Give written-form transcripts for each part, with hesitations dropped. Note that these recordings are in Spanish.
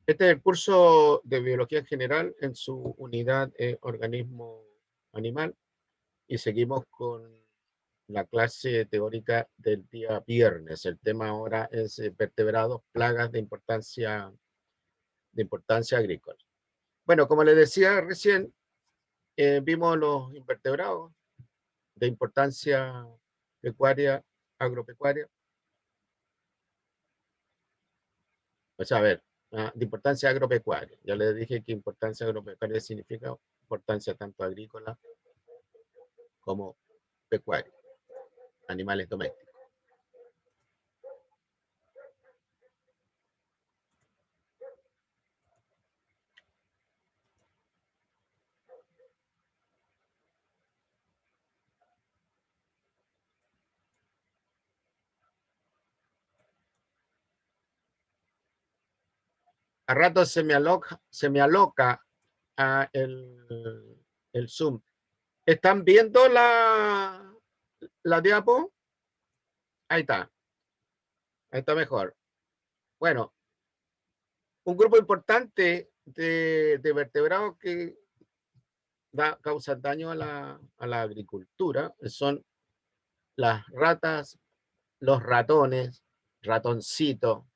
Este es el curso de Biología en General en su unidad Organismo Animal y seguimos con la clase teórica del día viernes. El tema ahora es vertebrados, plagas de importancia agrícola. Bueno, como les decía recién, vimos los invertebrados de importancia pecuaria, agropecuaria. O sea, a ver, de importancia agropecuaria. Ya les dije que importancia agropecuaria significa importancia tanto agrícola como pecuaria, animales domésticos. A rato se me aloca el Zoom. ¿Están viendo la diapo? Ahí está. Ahí está mejor. Bueno, un grupo importante de vertebrados que causan daño a la agricultura son las ratas, los ratones, ratoncitos,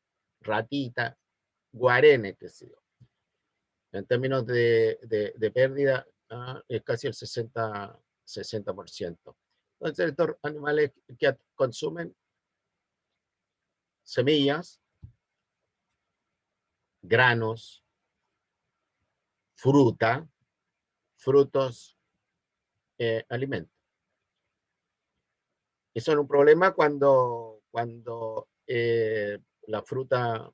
ratitas, guarenes, qué sé yo. En términos de pérdida, es casi el 60%. Entonces, estos animales que consumen semillas, granos, fruta, frutos, alimentos. Y son un problema cuando la fruta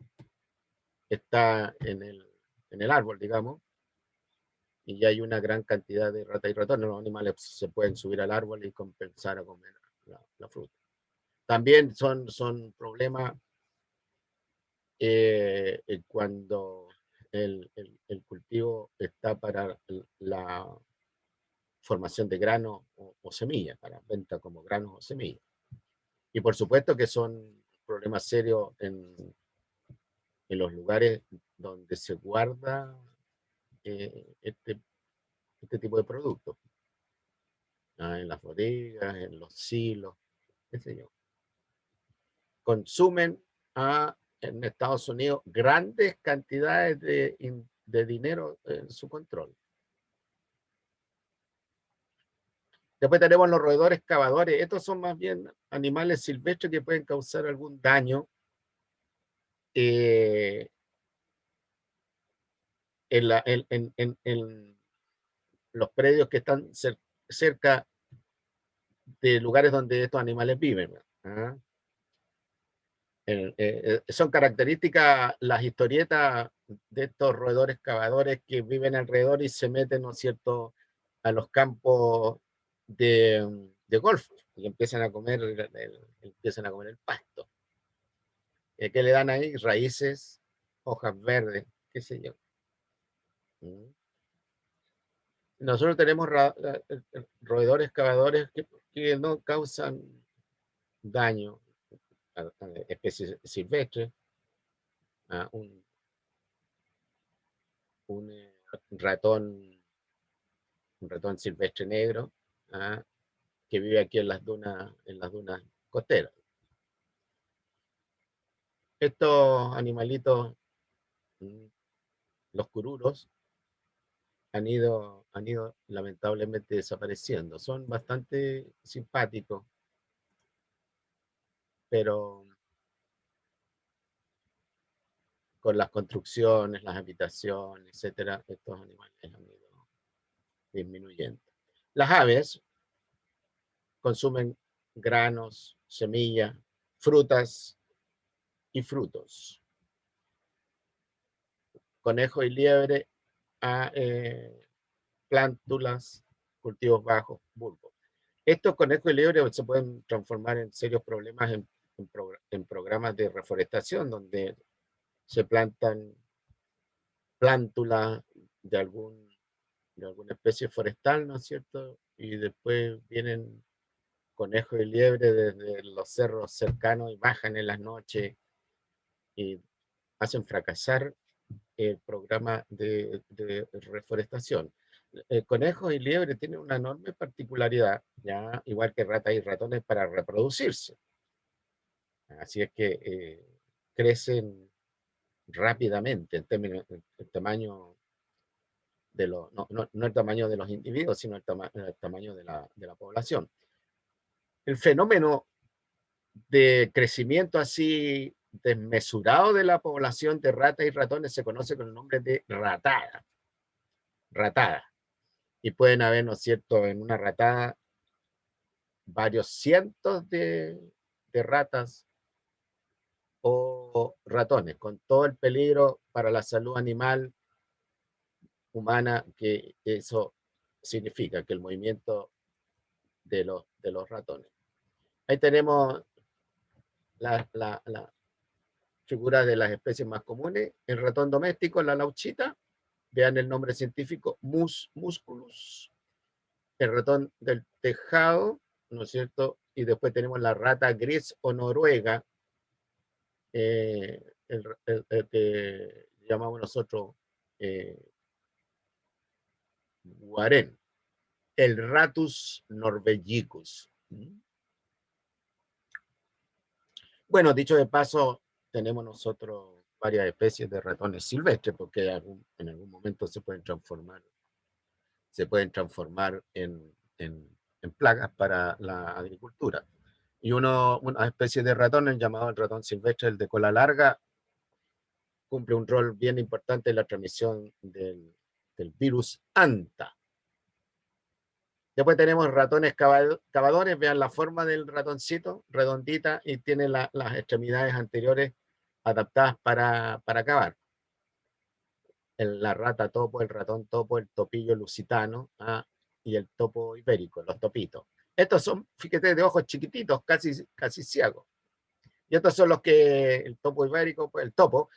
está en el árbol, digamos, y hay una gran cantidad de ratas y ratones. Los animales se pueden subir al árbol y compensar a comer la fruta. También son problemas cuando el cultivo está para la formación de granos o semillas, para venta como granos o semillas. Y por supuesto que son problemas serios en los lugares donde se guarda este tipo de productos, en las bodegas, en los silos, qué sé yo. Consumen en Estados Unidos grandes cantidades de dinero en su control. Después tenemos los roedores cavadores. Estos son más bien animales silvestres que pueden causar algún daño en, en los predios que están cerca de lugares donde estos animales viven. ¿Ah? Son características las historietas de estos roedores cavadores que viven alrededor y se meten, ¿no es cierto?, a los campos de golf y empiezan a comer el pasto. ¿Qué le dan ahí? Raíces, hojas verdes, qué sé yo. ¿Mm? Nosotros tenemos roedores cavadores que no causan daño a especies silvestres. Un, un ratón, un ratón silvestre negro, ¿ah? Que vive aquí en las dunas costeras. Estos animalitos, los cururos, han ido lamentablemente desapareciendo. Son bastante simpáticos, pero con las construcciones, las habitaciones, etcétera, estos animales han ido disminuyendo. Las aves consumen granos, semillas, frutas y frutos. Conejo y liebre a plántulas, cultivos bajos, bulbos. Estos conejos y liebre se pueden transformar en serios problemas en programas de reforestación, donde se plantan plántulas de, de alguna especie forestal, ¿no es cierto? Y después vienen conejos y liebre desde los cerros cercanos y bajan en las noches y hacen fracasar el programa de reforestación. Conejos y liebre tienen una enorme particularidad, ya igual que ratas y ratones, para reproducirse. Así es que crecen rápidamente en términos del tamaño de los, no el tamaño de los individuos, sino el tamaño de la población. El fenómeno de crecimiento así desmesurado de la población de ratas y ratones se conoce con el nombre de ratada. Ratada. Y pueden haber, ¿no es cierto?, en una ratada varios cientos de ratas o ratones, con todo el peligro para la salud animal humana que eso significa, que el movimiento de los ratones. Ahí tenemos la figura de las especies más comunes. El ratón doméstico, la lauchita, vean el nombre científico, musculus. El ratón del tejado, ¿no es cierto? Y después tenemos la rata gris o noruega, el que llamamos nosotros guarén, el Ratus norvegicus. Bueno, dicho de paso, tenemos nosotros varias especies de ratones silvestres, porque en algún momento se pueden transformar en plagas para la agricultura. Y una especie de ratones llamado el ratón silvestre, el de cola larga, cumple un rol bien importante en la transmisión del virus ANTA. Después tenemos ratones cavadores, vean la forma del ratoncito, redondita, y tiene las extremidades anteriores adaptadas para cavar. La rata topo, el ratón topo, el topillo lusitano, y el topo ibérico, los topitos. Estos son, fíjate, de ojos chiquititos, casi ciegos. Y estos son los que, el topo ibérico, pues el topo,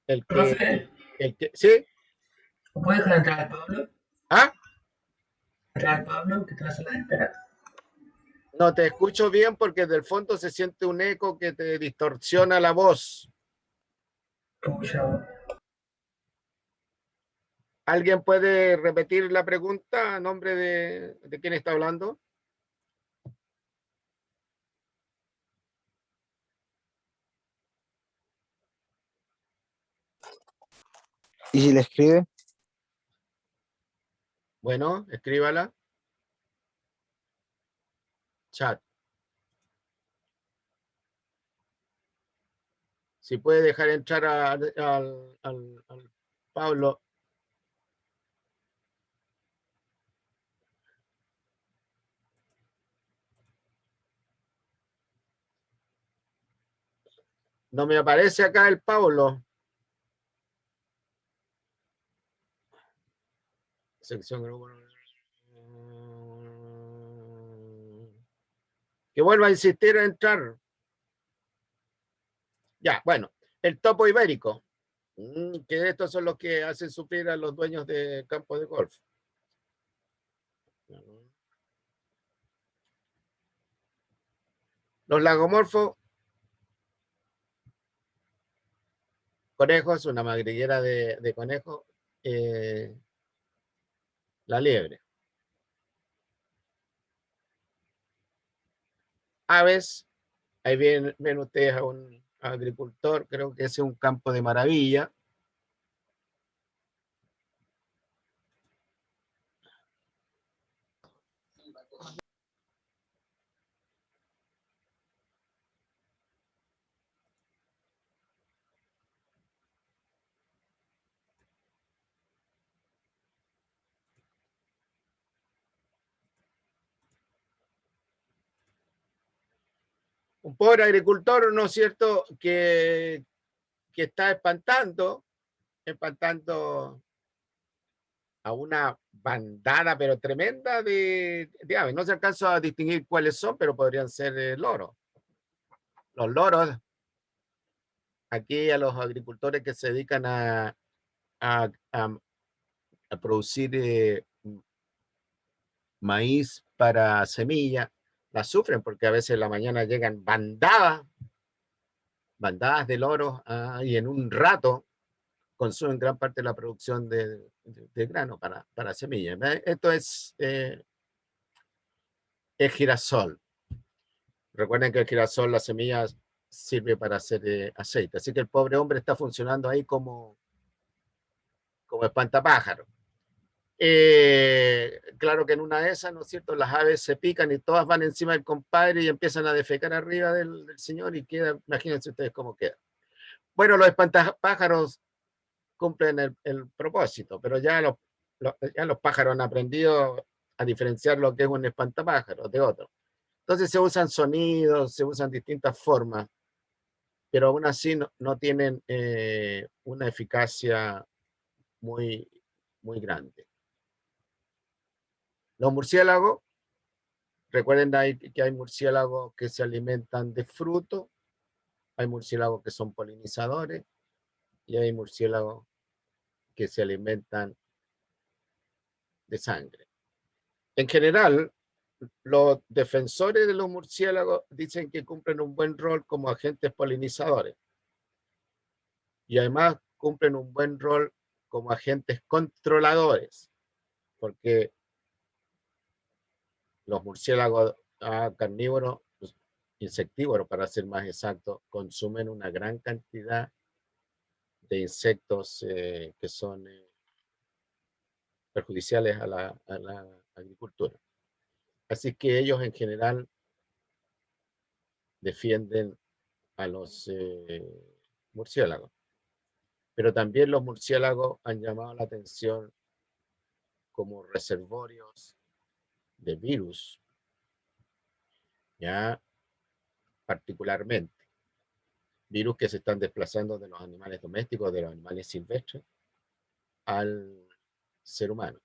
el Profe, que, ¿sí? ¿puede dejar entrar al Pablo? ¿Ah? Entrar al Pablo, que te vas a la espera. No te escucho bien porque del fondo se siente un eco que te distorsiona la voz. Pucha, ¿Alguien puede repetir la pregunta a nombre de quién está hablando? ¿Y si le escribe? Bueno, escríbala. Chat. Si puede dejar entrar al Pablo. No me aparece acá el Pablo. Sección grupo. Que vuelva a insistir a entrar. Ya, bueno. El topo ibérico. Que estos son los que hacen sufrir a los dueños de campos de golf. Los lagomorfos, conejos, una madriguera de conejos, la liebre. Aves, ahí ven ustedes a un agricultor, creo que ese es un campo de maravilla. Un pobre agricultor, ¿no es cierto?, que está espantando a una bandada, pero tremenda de aves. No se alcanza a distinguir cuáles son, pero podrían ser loros. Los loros, aquí a los agricultores que se dedican a producir maíz para semilla, la sufren porque a veces en la mañana llegan bandadas de loros, y en un rato consumen gran parte de la producción de grano para semillas. Esto es el girasol. Recuerden que el girasol, las semillas, sirve para hacer aceite. Así que el pobre hombre está funcionando ahí como espantapájaro. Claro que en una de esas, ¿no es cierto?, las aves se pican y todas van encima del compadre y empiezan a defecar arriba del señor y queda, imagínense ustedes cómo queda. Bueno, los espantapájaros cumplen el propósito, pero ya los pájaros han aprendido a diferenciar lo que es un espantapájaro de otro. Entonces se usan sonidos, se usan distintas formas, pero aún así no tienen una eficacia muy, muy grande. Los murciélagos, recuerden que hay murciélagos que se alimentan de frutos, hay murciélagos que son polinizadores y hay murciélagos que se alimentan de sangre. En general, los defensores de los murciélagos dicen que cumplen un buen rol como agentes polinizadores y además cumplen un buen rol como agentes controladores, porque los murciélagos carnívoros, insectívoros para ser más exacto, consumen una gran cantidad de insectos que son perjudiciales a la agricultura. Así que ellos en general defienden a los murciélagos. Pero también los murciélagos han llamado la atención como reservorios de virus, ya particularmente virus que se están desplazando de los animales domésticos, de los animales silvestres, al ser humano.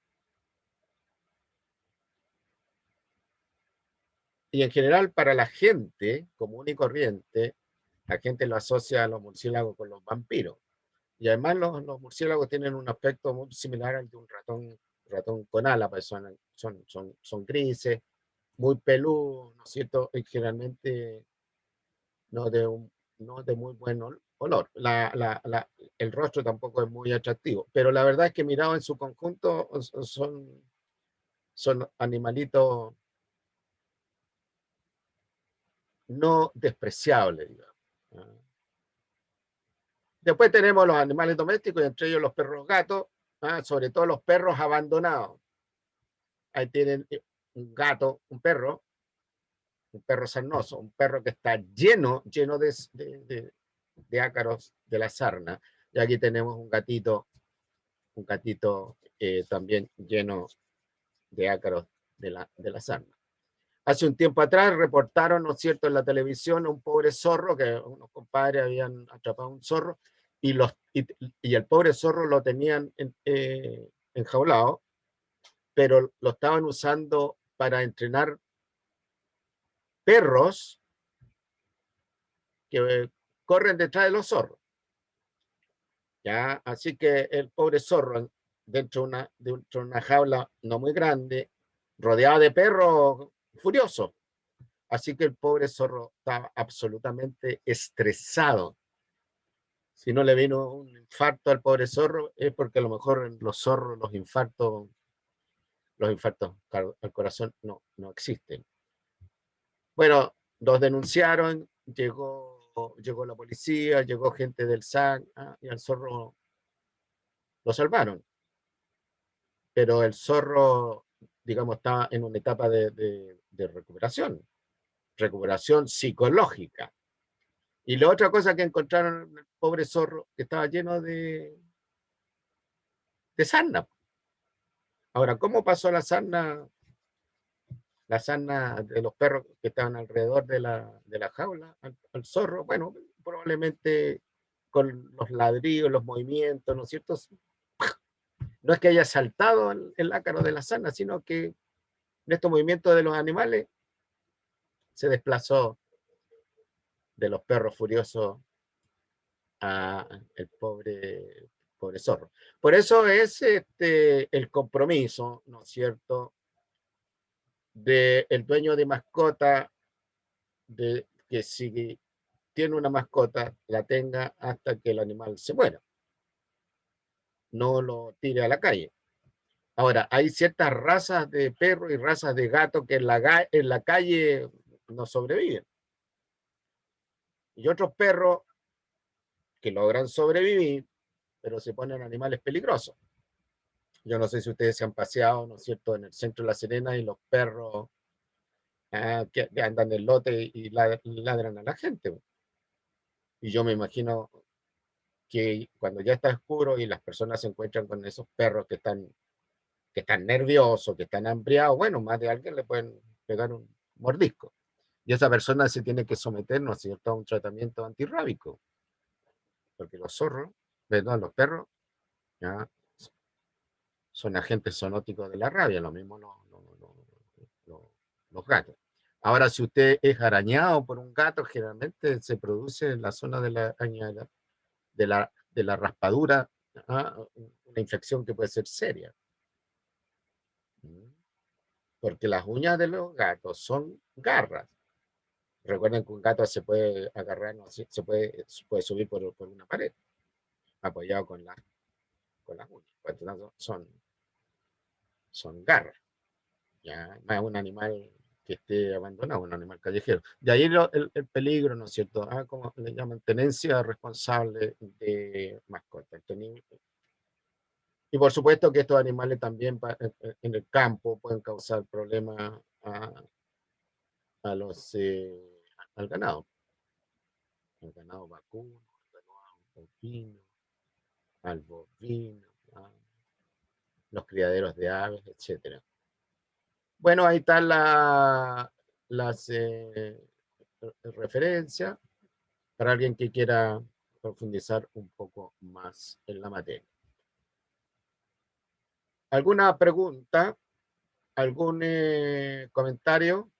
Y en general para la gente común y corriente, la gente lo asocia a los murciélagos con los vampiros. Y además los murciélagos tienen un aspecto muy similar al de un ratón con alas, pues son grises, muy peludos, ¿no es cierto? Y generalmente no de muy buen olor. El rostro tampoco es muy atractivo, pero la verdad es que mirado en su conjunto son animalitos no despreciables, digamos. Después tenemos los animales domésticos, entre ellos los perros gatos, sobre todo los perros abandonados. Ahí tienen un gato, un perro sarnoso, un perro que está lleno de ácaros de la sarna. Y aquí tenemos un gatito también lleno de ácaros de la sarna. Hace un tiempo atrás reportaron, ¿no es cierto?, en la televisión a un pobre zorro, que unos compadres habían atrapado un zorro, y el pobre zorro lo tenían enjaulado, pero lo estaban usando para entrenar perros que corren detrás de los zorros. ¿Ya? Así que el pobre zorro, dentro de una jaula no muy grande, rodeado de perros furiosos. Así que el pobre zorro estaba absolutamente estresado. Si no le vino un infarto al pobre zorro, es porque a lo mejor en los zorros los infartos al corazón no existen. Bueno, los denunciaron, llegó la policía, llegó gente del SAC, y al zorro lo salvaron. Pero el zorro, digamos, está en una etapa de recuperación psicológica. Y la otra cosa que encontraron, el pobre zorro, que estaba lleno de sarna. Ahora, ¿cómo pasó la sarna de los perros que estaban alrededor de la jaula al zorro? Bueno, probablemente con los ladrillos, los movimientos, ¿no es cierto? No es que haya saltado el ácaro de la sarna, sino que en estos movimientos de los animales se desplazó de los perros furiosos a el pobre zorro. Por eso es el compromiso, ¿no es cierto?, del dueño de mascota, de que si tiene una mascota, la tenga hasta que el animal se muera. no lo tire a la calle. Ahora, hay ciertas razas de perro y razas de gato que en la calle no sobreviven. Y otros perros que logran sobrevivir, pero se ponen animales peligrosos. Yo no sé si ustedes se han paseado, ¿no es cierto?, en el centro de La Serena y los perros que andan en el lote y ladran a la gente. Y yo me imagino que cuando ya está oscuro y las personas se encuentran con esos perros que están nerviosos, que están hambriados, bueno, más de alguien le pueden pegar un mordisco. Y esa persona se tiene que someter, ¿no es cierto?, a un tratamiento antirrábico. Porque los zorros, perdón, los perros, ya son agentes zoonóticos de la rabia, lo mismo los gatos. Ahora, si usted es arañado por un gato, generalmente se produce en la zona de la arañada, de la raspadura, una infección que puede ser seria. Porque las uñas de los gatos son garras. Recuerden que un gato se puede agarrar, ¿no? Se puede subir por una pared, apoyado con las uñas. Por lo tanto, son garras. Ya, más un animal que esté abandonado, un animal callejero. De ahí el peligro, ¿no es cierto? Como le llaman, tenencia responsable de mascotas. Y por supuesto que estos animales también en el campo pueden causar problemas a al ganado. Al ganado vacuno, al ganado ovino, al bovino, los criaderos de aves, etcétera. Bueno, ahí están las referencias para alguien que quiera profundizar un poco más en la materia. ¿Alguna pregunta? ¿Algún comentario?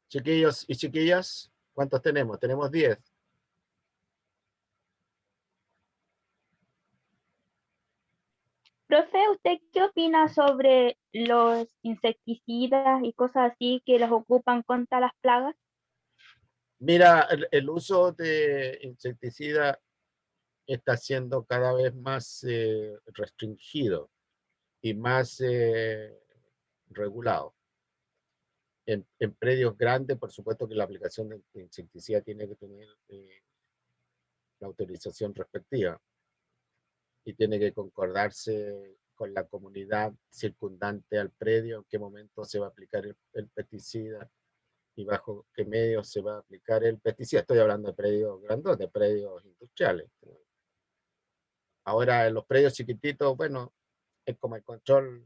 Chiquillos y chiquillas, ¿cuántos tenemos? Tenemos 10. Profe, ¿usted qué opina sobre los insecticidas y cosas así que los ocupan contra las plagas? Mira, el uso de insecticida está siendo cada vez más restringido y más regulado. En predios grandes, por supuesto que la aplicación de insecticida tiene que tener la autorización respectiva y tiene que concordarse con la comunidad circundante al predio en qué momento se va a aplicar el pesticida y bajo qué medios se va a aplicar el pesticida. Estoy hablando de predios grandes, de predios industriales. Ahora en los predios chiquititos, bueno, es como el control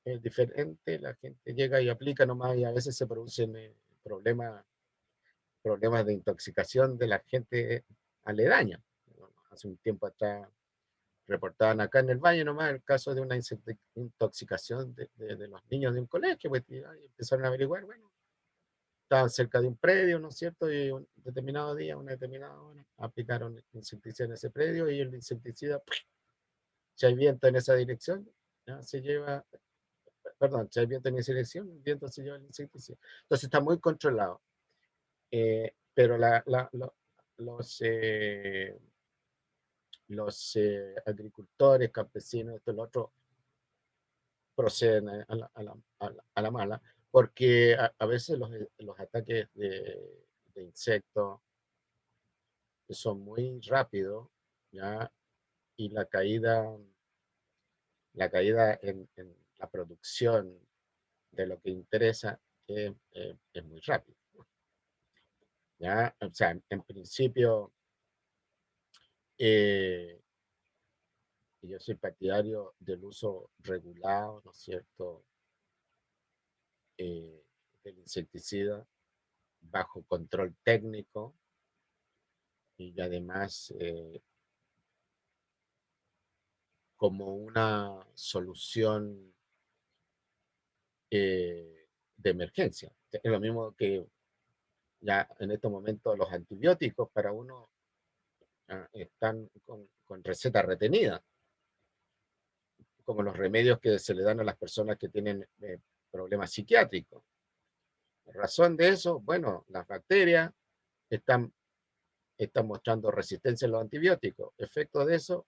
es diferente, la gente llega y aplica nomás y a veces se producen problemas de intoxicación de la gente aledaña. Hace un tiempo atrás reportaban acá en el Valle nomás el caso de una intoxicación de los niños de un colegio, pues, y empezaron a averiguar, bueno, estaban cerca de un predio, ¿no es cierto? Y un determinado día, una determinada hora, aplicaron insecticida en ese predio y el insecticida, si hay viento en esa dirección, ya, se lleva, perdón, si hay viento en esa dirección, el viento se lleva el insecticida. Entonces está muy controlado. Pero los agricultores, campesinos, esto y lo otro, proceden a la mala, porque a veces los ataques de insectos son muy rápidos, ¿ya? Y la caída en la producción de lo que interesa es muy rápido, ¿ya? O sea, en principio, yo soy partidario del uso regulado, ¿no es cierto?, del insecticida bajo control técnico y además como una solución de emergencia. Es lo mismo que ya en estos momentos los antibióticos para uno están con receta retenida, como los remedios que se le dan a las personas que tienen problemas psiquiátricos. La razón de eso, bueno, las bacterias están están mostrando resistencia a los antibióticos. Efecto de eso,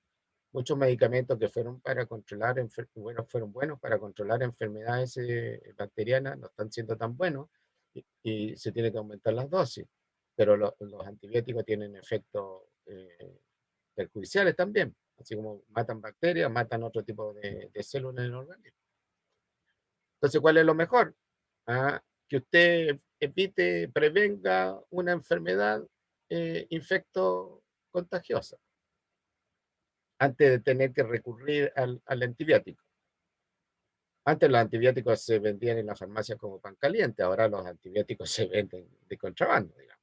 muchos medicamentos que fueron para controlar, fueron buenos para controlar enfermedades bacterianas, no están siendo tan buenos y se tiene que aumentar las dosis. Pero los antibióticos tienen efectos perjudiciales también, así como matan bacterias, matan otro tipo de células en el organismo. Entonces, ¿cuál es lo mejor? Que usted evite, prevenga una enfermedad infecto contagiosa antes de tener que recurrir al antibiótico. Antes los antibióticos se vendían en la farmacia como pan caliente, ahora los antibióticos se venden de contrabando, digamos.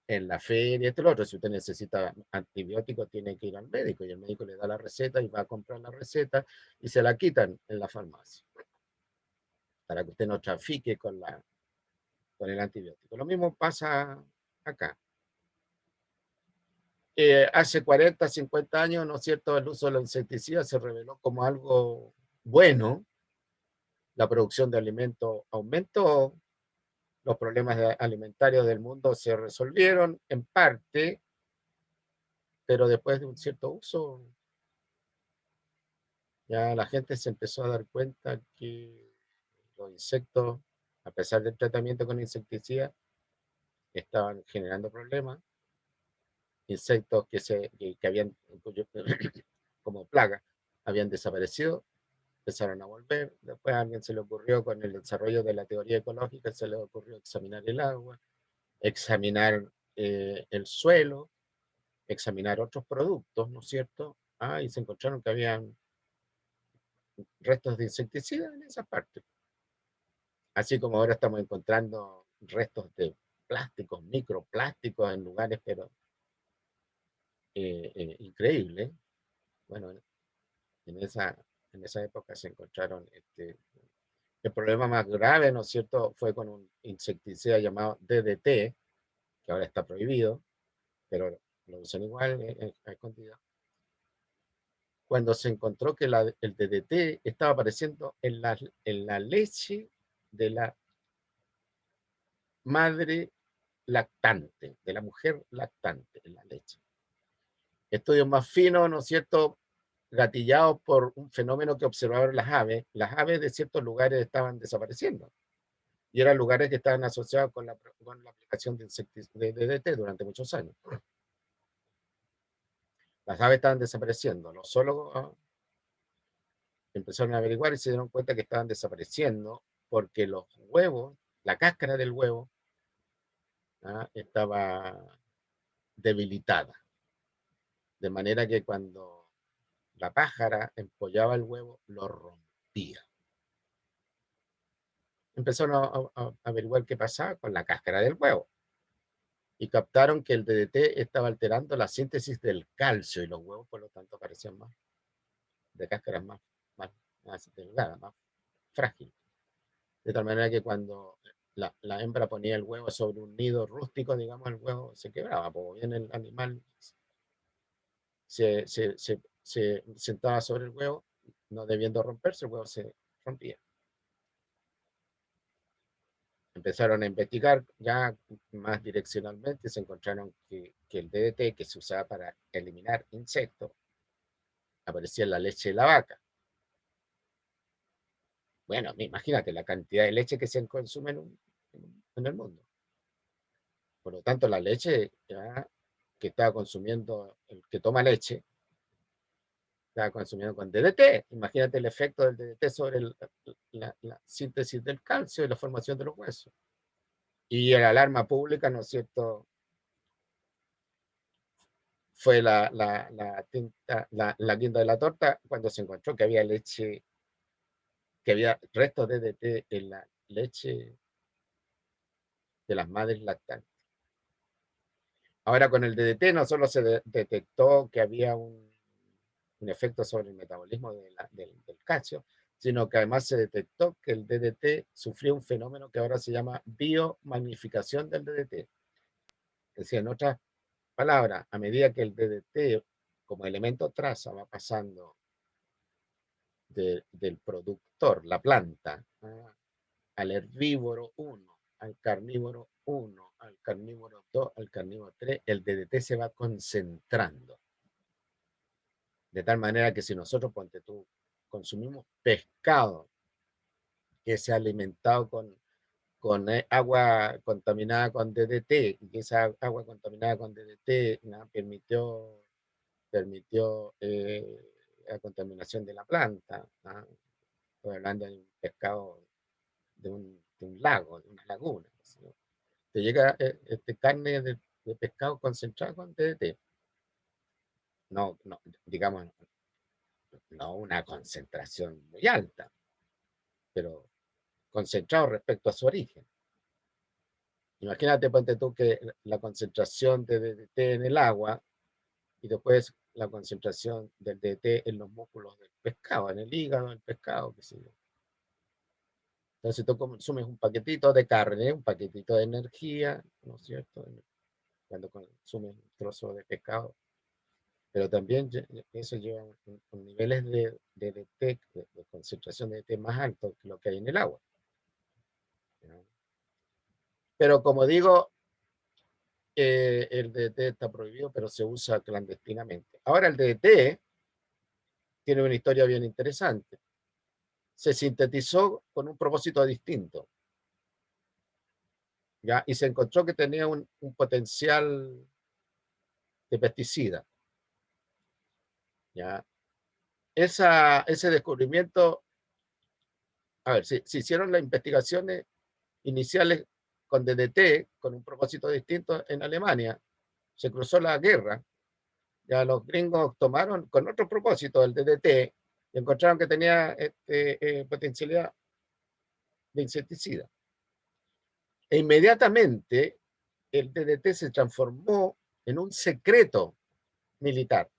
En la feria, esto y lo otro. Si usted necesita antibióticos, tiene que ir al médico y el médico le da la receta y va a comprar la receta y se la quitan en la farmacia para que usted no trafique con el antibiótico. Lo mismo pasa acá. Hace 40, 50 años, ¿no es cierto?, el uso de los insecticidas se reveló como algo bueno. La producción de alimentos aumentó, los problemas alimentarios del mundo se resolvieron en parte, pero después de un cierto uso, ya la gente se empezó a dar cuenta que los insectos, a pesar del tratamiento con insecticidas, estaban generando problemas. Insectos que habían, como plaga, habían desaparecido, empezaron a volver. Después a alguien se le ocurrió, con el desarrollo de la teoría ecológica, se le ocurrió examinar el agua, examinar el suelo, examinar otros productos, ¿no es cierto? Y se encontraron que habían restos de insecticidas en esa parte. Así como ahora estamos encontrando restos de plásticos, microplásticos en lugares, pero increíbles. Bueno, en esa época se encontraron el problema más grave, ¿no es cierto?, fue con un insecticida llamado DDT, que ahora está prohibido, pero lo usan igual a escondidas. Cuando se encontró que el DDT estaba apareciendo en la leche de la madre lactante, de la mujer lactante en la leche. Estudios más finos, ¿no es cierto?, gatillados por un fenómeno que observaron las aves. Las aves de ciertos lugares estaban desapareciendo. Y eran lugares que estaban asociados con la aplicación de DDT durante muchos años. Las aves estaban desapareciendo. Los zoólogos empezaron a averiguar y se dieron cuenta que estaban desapareciendo porque los huevos, la cáscara del huevo, estaba debilitada. De manera que cuando la pájara empollaba el huevo, lo rompía. Empezaron a averiguar qué pasaba con la cáscara del huevo. Y captaron que el DDT estaba alterando la síntesis del calcio y los huevos, por lo tanto, parecían más de cáscaras más delgadas, más frágiles. De tal manera que cuando la hembra ponía el huevo sobre un nido rústico, digamos, el huevo se quebraba, porque bien el animal se sentaba sobre el huevo, no debiendo romperse, el huevo se rompía. Empezaron a investigar ya más direccionalmente, se encontraron que el DDT que se usaba para eliminar insectos aparecía en la leche de la vaca. Bueno, imagínate la cantidad de leche que se consume en el mundo. Por lo tanto, la leche que estaba consumiendo, el que toma leche, estaba consumiendo con DDT. Imagínate el efecto del DDT sobre la síntesis del calcio y la formación de los huesos. Y la alarma pública, ¿no es cierto?, fue la guinda de la torta cuando se encontró que había leche, que había restos de DDT en la leche de las madres lactantes. Ahora con el DDT no solo se detectó que había un efecto sobre el metabolismo del calcio, sino que además se detectó que el DDT sufrió un fenómeno que ahora se llama biomagnificación del DDT. Es decir, en otras palabras, a medida que el DDT como elemento traza va pasando del productor, la planta, al herbívoro 1, al carnívoro 1, al carnívoro 2, al carnívoro 3, el DDT se va concentrando. De tal manera que si nosotros, ponte tú, consumimos pescado que se ha alimentado con agua contaminada con DDT, y que esa agua contaminada con DDT ¿no? permitió la contaminación de la planta. ¿no? Estoy hablando de un pescado de un lago, de una laguna. ¿no? Te llega carne de pescado concentrado con DDT. No, digamos, no una concentración muy alta, pero concentrado respecto a su origen. Imagínate, ponte tú, que la concentración de DDT en el agua y después la concentración del DDT en los músculos del pescado, en el hígado del pescado, qué sé yo. Entonces tú consumes un paquetito de carne, un paquetito de energía, ¿no es cierto? Cuando consumes un trozo de pescado. Pero también eso lleva niveles de DDT, de concentración de DDT más altos que lo que hay en el agua. ¿no? Pero como digo, el DDT está prohibido, pero se usa clandestinamente. Ahora el DDT tiene una historia bien interesante. Se sintetizó con un propósito distinto. ¿ya? Y se encontró que tenía un potencial de pesticida. ¿ya? Ese descubrimiento, a ver, se hicieron las investigaciones iniciales con DDT, con un propósito distinto en Alemania. Se cruzó la guerra. Ya los gringos tomaron con otro propósito el DDT y encontraron que tenía potencialidad de insecticida. E inmediatamente el DDT se transformó en un secreto militar,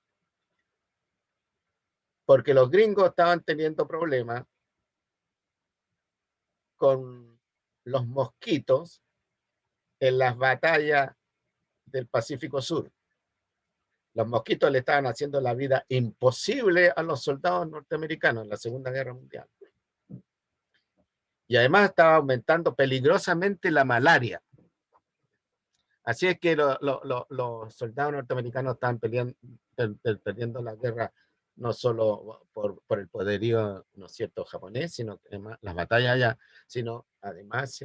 porque los gringos estaban teniendo problemas con los mosquitos en las batallas del Pacífico Sur. Los mosquitos le estaban haciendo la vida imposible a los soldados norteamericanos en la Segunda Guerra Mundial. Y además estaba aumentando peligrosamente la malaria. Así es que los soldados norteamericanos estaban perdiendo la guerra no solo por el poderío, ¿no es cierto?, japonés, sino además las batallas allá, sino además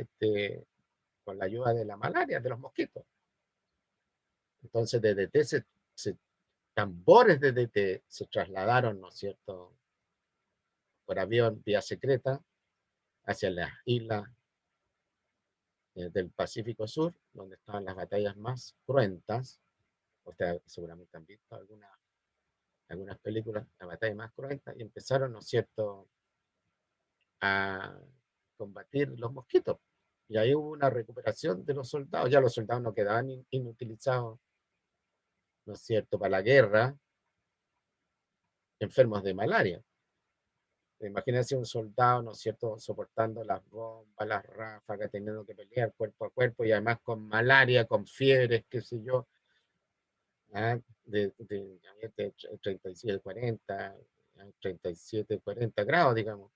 con la ayuda de la malaria, de los mosquitos. Entonces, tambores de DDT se trasladaron, ¿no es cierto?, por avión, vía secreta, hacia las islas del Pacífico Sur, donde estaban las batallas más cruentas. Ustedes seguramente han visto algunas películas, la batalla más cruenta, y empezaron, ¿no es cierto?, a combatir los mosquitos. Y ahí hubo una recuperación de los soldados. Ya los soldados no quedaban inutilizados, ¿no es cierto?, para la guerra, enfermos de malaria. Imagínense un soldado, ¿no es cierto?, soportando las bombas, las ráfagas, teniendo que pelear cuerpo a cuerpo y además con malaria, con fiebres, qué sé yo, de 37, 40, 37, 40 grados, digamos.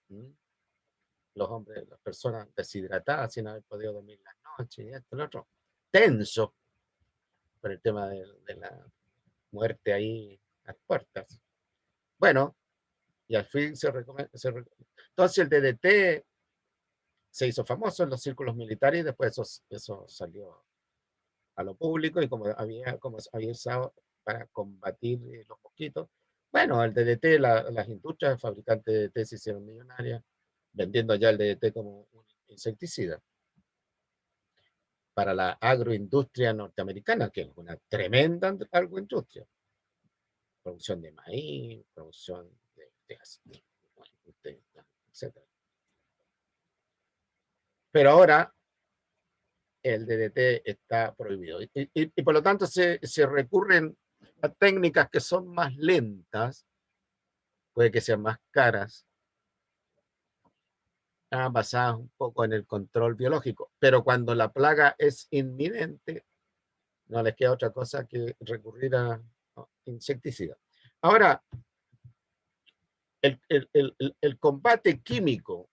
Los hombres, las personas deshidratadas sin haber podido dormir la noche, y esto, lo otro. Tenso por el tema de la muerte ahí a las puertas. Bueno, y al fin entonces el DDT se hizo famoso en los círculos militares y después eso salió a lo público y como había usado para combatir los mosquitos. Bueno, el DDT, las industrias fabricantes de DDT se hicieron millonarias vendiendo ya el DDT como un insecticida para la agroindustria norteamericana, que es una tremenda agroindustria. Producción de maíz, producción etc. Pero ahora el DDT está prohibido. Y por lo tanto se recurren a técnicas que son más lentas, puede que sean más caras, basadas un poco en el control biológico. Pero cuando la plaga es inminente, no les queda otra cosa que recurrir a insecticidas. Ahora, el combate químico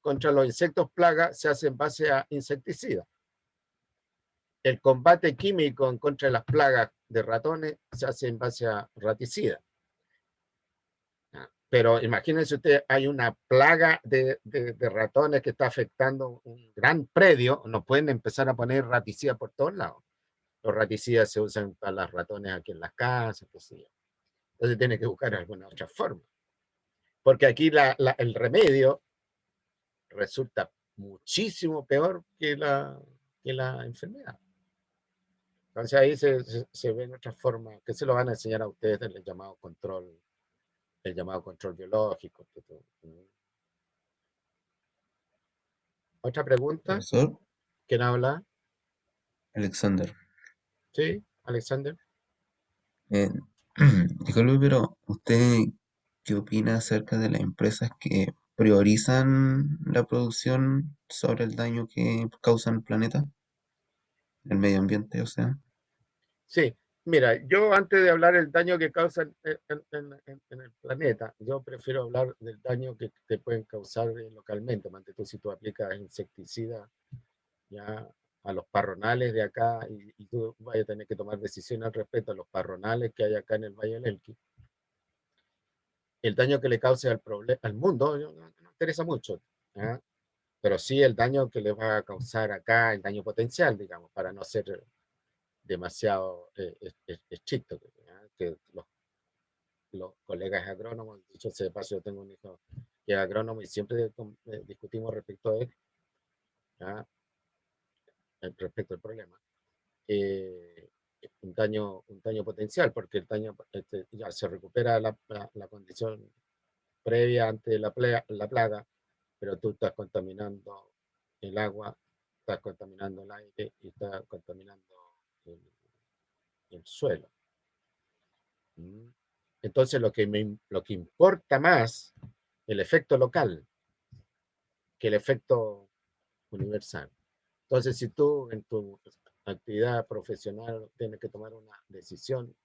contra los insectos plaga se hace en base a insecticidas. El combate químico en contra de las plagas de ratones se hace en base a raticidas. Pero imagínense ustedes, hay una plaga de ratones que está afectando un gran predio, no pueden empezar a poner raticidas por todos lados. Los raticidas se usan para los ratones aquí en las casas, qué sé yo. Entonces tiene que buscar alguna otra forma. Porque aquí el remedio resulta muchísimo peor que la enfermedad. Entonces ahí se ven otras formas que se lo van a enseñar a ustedes del llamado control biológico. ¿Otra pregunta? Profesor ¿Quién habla? Alexander, ¿Sí, Alexander? eh, disculpe, pero ¿usted qué opina acerca de las empresas que priorizan la producción sobre el daño que causan al planeta, el medio ambiente, o sea? Sí, mira, yo antes de hablar del daño que causan en el planeta, yo prefiero hablar del daño que te pueden causar localmente. Si tú aplicas insecticida ya a los parronales de acá y tú vayas a tener que tomar decisiones al respecto a los parronales que hay acá en el Valle del Elqui, el daño que le cause al mundo no me interesa mucho, ¿ah? Pero sí el daño que le va a causar acá, el daño potencial, digamos, para no ser demasiado estricto, ¿ya? Que los colegas agrónomos, dicho sea de paso, yo tengo un hijo que es agrónomo y siempre discutimos respecto a él, ¿ya? Respecto al problema. Un daño potencial, porque el daño ya se recupera la condición previa ante la plaga, pero tú estás contaminando el agua, estás contaminando el aire y estás contaminando el suelo. Entonces lo que importa más el efecto local que el efecto universal. Entonces si tú en tu actividad profesional tienes que tomar una decisión,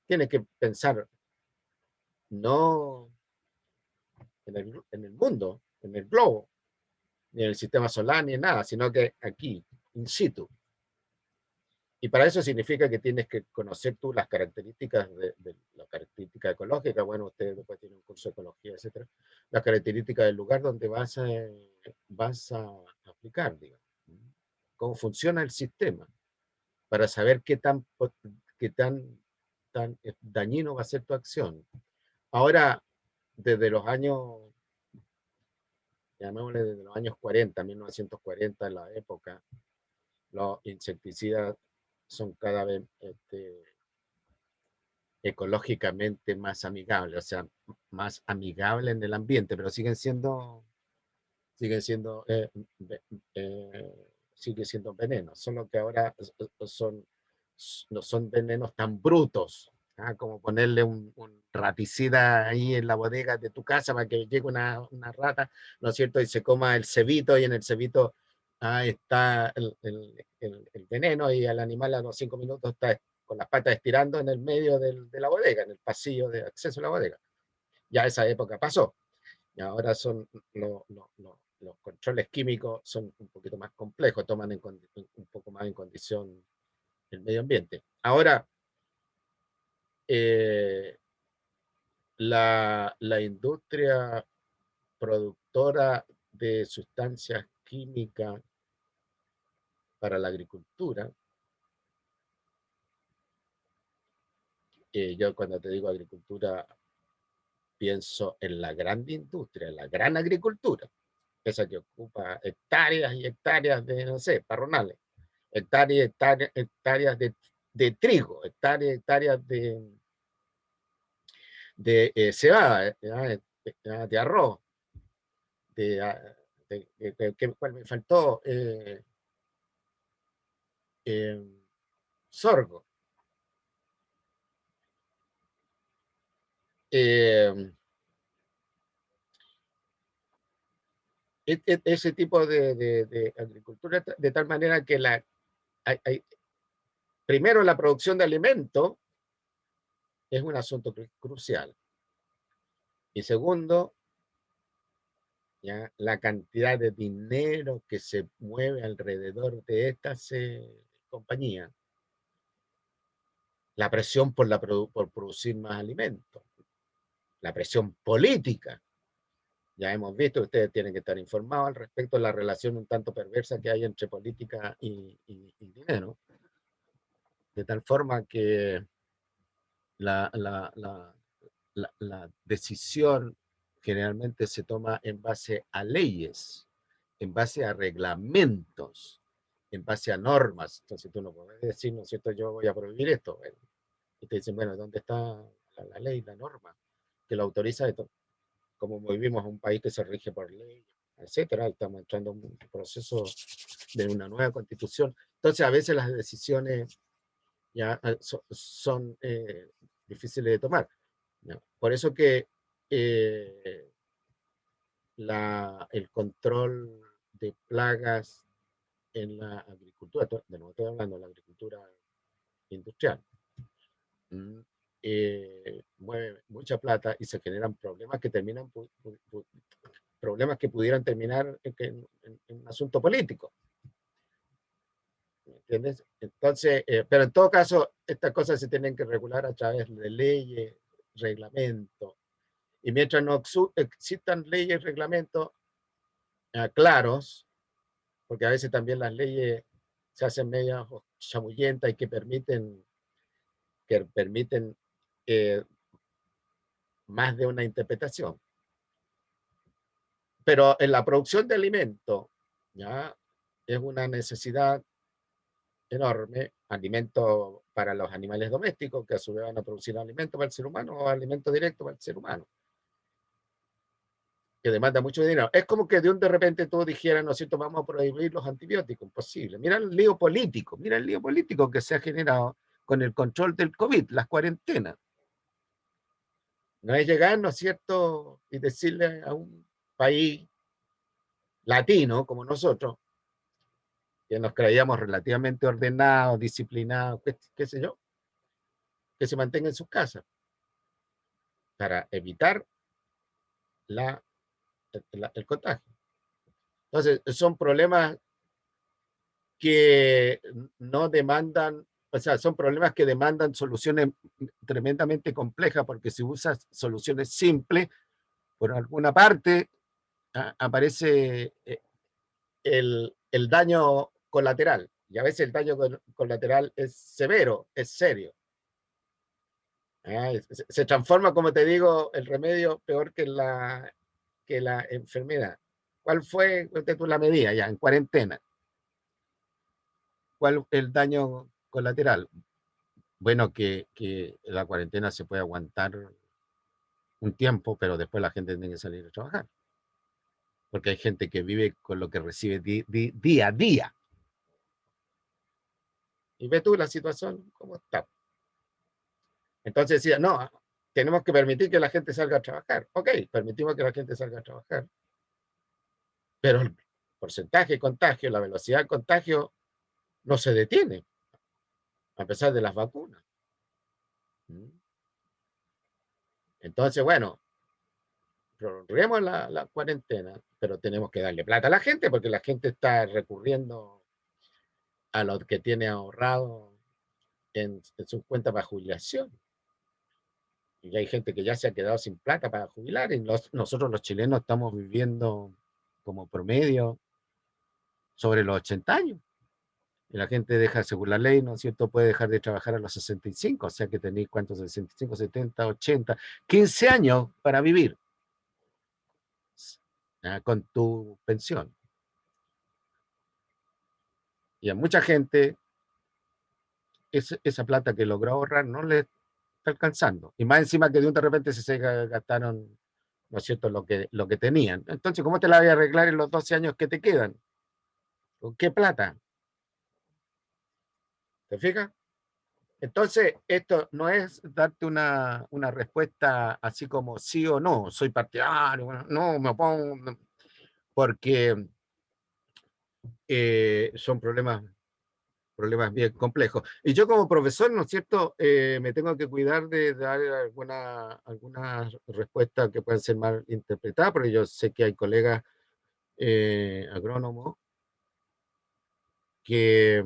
tienes que pensar no en el mundo, en el globo, ni en el sistema solar, ni en nada, sino que aquí, in situ. Y para eso significa que tienes que conocer tú las características de la característica ecológica. Bueno, usted después tiene un curso de ecología, etcétera. Las características del lugar donde vas a aplicar, digamos. Cómo funciona el sistema, para saber qué tan dañino va a ser tu acción. Ahora, desde los años, llamémosle desde los años 40, 1940, en la época, los insecticidas son cada vez ecológicamente más amigables, o sea, más amigables en el ambiente, pero sigue siendo veneno, solo que ahora no son venenos tan brutos, ¿ah? Como ponerle un raticida ahí en la bodega de tu casa para que llegue una rata, ¿no es cierto? Y se coma el cebito y en el cebito está el veneno y el animal a los 5 minutos está con las patas estirando en el medio de la bodega, en el pasillo de acceso a la bodega. Ya esa época pasó. Y ahora los controles químicos son un poquito más complejos, toman un poco más en condición el medio ambiente. Ahora, la industria productora de sustancias químicas para la agricultura, yo cuando te digo agricultura pienso en la gran industria, en la gran agricultura, esa que ocupa hectáreas y hectáreas de, no sé, parronales, hectáreas y hectáreas de trigo, hectáreas y hectáreas de cebada, de arroz, ¿cuál me faltó? Sorgo. Ese tipo de agricultura, de tal manera que primero la producción de alimentos es un asunto crucial. Y segundo, ¿ya? La cantidad de dinero que se mueve alrededor de estas compañías, la presión por producir más alimentos, la presión política. Ya hemos visto, ustedes tienen que estar informados al respecto de la relación un tanto perversa que hay entre política y dinero, de tal forma que la, la, la, la decisión generalmente se toma en base a leyes, en base a reglamentos, en base a normas. Entonces tú no puedes decir, ¿no es cierto?, yo voy a prohibir esto. Y te dicen, bueno, ¿dónde está la ley, la norma que lo autoriza esto? Como vivimos en un país que se rige por ley, etcétera, estamos entrando en un proceso de una nueva constitución. Entonces, a veces las decisiones ya son difíciles de tomar. ¿No? Por eso que eh, el control de plagas en la agricultura, de nuevo estoy hablando de la agricultura industrial, mueve mucha plata y se generan problemas que terminan problemas que pudieran terminar en un asunto político. ¿Me entiendes? Entonces, pero en todo caso, estas cosas se tienen que regular a través de leyes, reglamentos. Y mientras no existan leyes y reglamentos claros, porque a veces también las leyes se hacen medias chamullentas y que permiten más de una interpretación. Pero en la producción de alimentos, ¿ya? Es una necesidad enorme, alimentos para los animales domésticos, que a su vez van a producir alimentos para el ser humano o alimentos directos para el ser humano, que demanda mucho dinero. Es como que de repente tú dijeras, ¿no es cierto?, vamos a prohibir los antibióticos. Imposible. Mira el lío político que se ha generado con el control del COVID, las cuarentenas. No es llegar, ¿no es cierto?, y decirle a un país latino como nosotros, que nos creíamos relativamente ordenados, disciplinados, qué sé yo, que se mantenga en sus casas para evitar el contagio. Entonces, son problemas que no demandan, o sea, son problemas que demandan soluciones tremendamente complejas, porque si usas soluciones simples, por alguna parte aparece el daño colateral, y a veces el daño colateral es severo, es serio. Se transforma, como te digo, el remedio peor que la enfermedad. ¿Cuál fue la medida ya en cuarentena? ¿Cuál el daño colateral? Bueno, que la cuarentena se puede aguantar un tiempo, pero después la gente tiene que salir a trabajar. Porque hay gente que vive con lo que recibe día a día. Y ve tú la situación, cómo está. Entonces decía, no, tenemos que permitir que la gente salga a trabajar. Ok, permitimos que la gente salga a trabajar. Pero el porcentaje de contagio, la velocidad de contagio, no se detiene, a pesar de las vacunas. Entonces, bueno, prorroguemos la cuarentena, pero tenemos que darle plata a la gente, porque la gente está recurriendo a lo que tiene ahorrado en sus cuentas para jubilación. Y hay gente que ya se ha quedado sin plata para jubilar, y nosotros los chilenos estamos viviendo como promedio sobre los 80 años. Y la gente deja, según la ley, ¿no es cierto?, puede dejar de trabajar a los 65, o sea que tenéis, ¿cuántos? 65, 70, 80, 15 años para vivir con tu pensión. Y a mucha gente esa plata que logró ahorrar no le está alcanzando. Y más encima que de repente se gastaron, ¿no es cierto?, lo que tenían. Entonces, ¿cómo te la voy a arreglar en los 12 años que te quedan? ¿Con qué plata? ¿Te fijas? Entonces, esto no es darte una respuesta así como sí o no, soy partidario, bueno, no, me opongo, porque son problemas problemas bien complejos. Y yo como profesor, ¿no es cierto?, me tengo que cuidar de dar alguna respuesta que puedan ser mal interpretadas, porque yo sé que hay colegas agrónomos que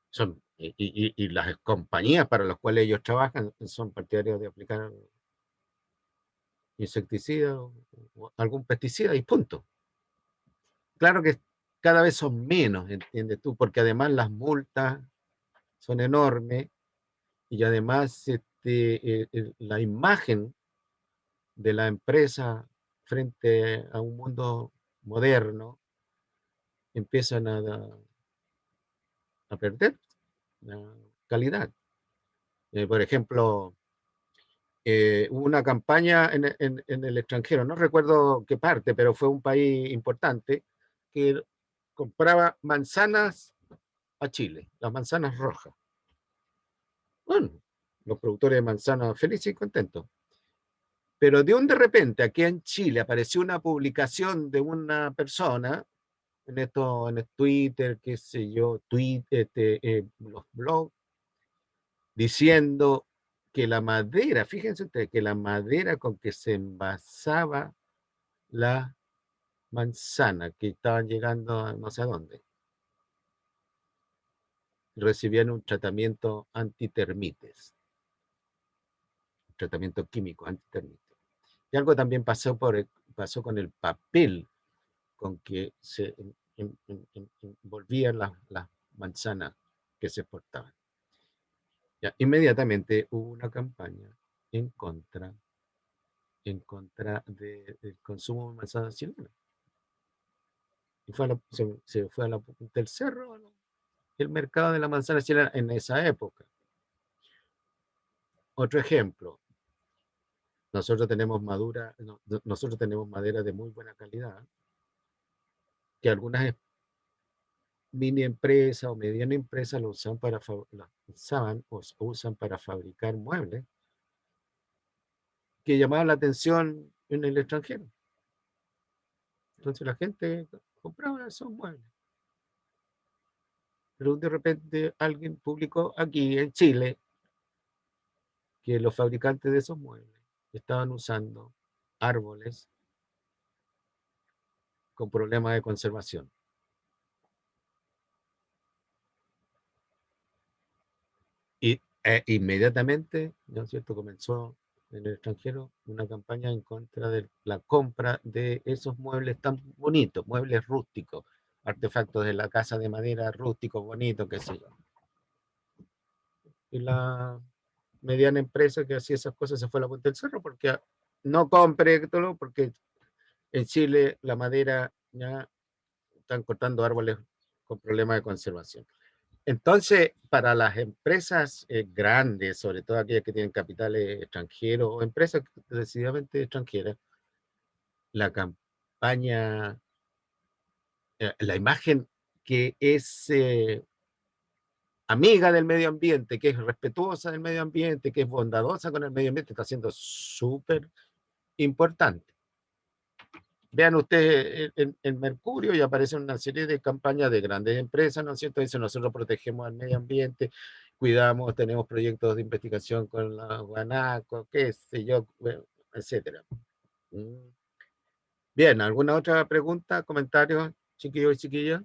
son, y las compañías para las cuales ellos trabajan son partidarios de aplicar insecticida o algún pesticida y punto. Claro que cada vez son menos, ¿entiendes tú? Porque además las multas son enormes y además la imagen de la empresa frente a un mundo moderno empiezan a perder la calidad. Por ejemplo, hubo una campaña en el extranjero, no recuerdo qué parte, pero fue un país importante que compraba manzanas a Chile, las manzanas rojas. Bueno, los productores de manzanas felices y contentos. Pero de repente aquí en Chile apareció una publicación de una persona en el Twitter, qué sé yo, los blogs, diciendo que la madera, fíjense ustedes, que la madera con que se envasaba la manzana, que estaban llegando a no sé a dónde, recibían un tratamiento antitermites, un tratamiento químico antitermites. Y algo también pasó con el papel con que se envolvían las manzanas que se exportaban. Ya, inmediatamente hubo una campaña en contra del consumo de manzana chilena. Y se fue a la punta del cerro, ¿no?, el mercado de la manzana chilena en esa época. Otro ejemplo, nosotros tenemos madera de muy buena calidad, que algunas mini empresas o mediana empresas lo usan para fabricar muebles que llamaban la atención en el extranjero. Entonces la gente compraba esos muebles. Pero de repente alguien publicó aquí en Chile que los fabricantes de esos muebles estaban usando árboles con problemas de conservación. Y inmediatamente, ¿no es cierto?, comenzó en el extranjero una campaña en contra de la compra de esos muebles tan bonitos, muebles rústicos, artefactos de la casa de madera rústicos, bonitos, qué sé yo. Y la mediana empresa que hacía esas cosas se fue a la punta del cerro porque no compre todo, porque en Chile la madera ya están cortando árboles con problemas de conservación. Entonces, para las empresas grandes, sobre todo aquellas que tienen capitales extranjeros o empresas decididamente extranjeras, la campaña, la imagen que es amiga del medio ambiente, que es respetuosa del medio ambiente, que es bondadosa con el medio ambiente, está siendo súper importante. Vean ustedes en Mercurio y aparecen una serie de campañas de grandes empresas, ¿no es cierto? Dicen, nosotros protegemos al medio ambiente, cuidamos, tenemos proyectos de investigación con la Guanaco, qué sé yo, bueno, etcétera. Bien, ¿alguna otra pregunta, comentario, chiquillos y chiquillas?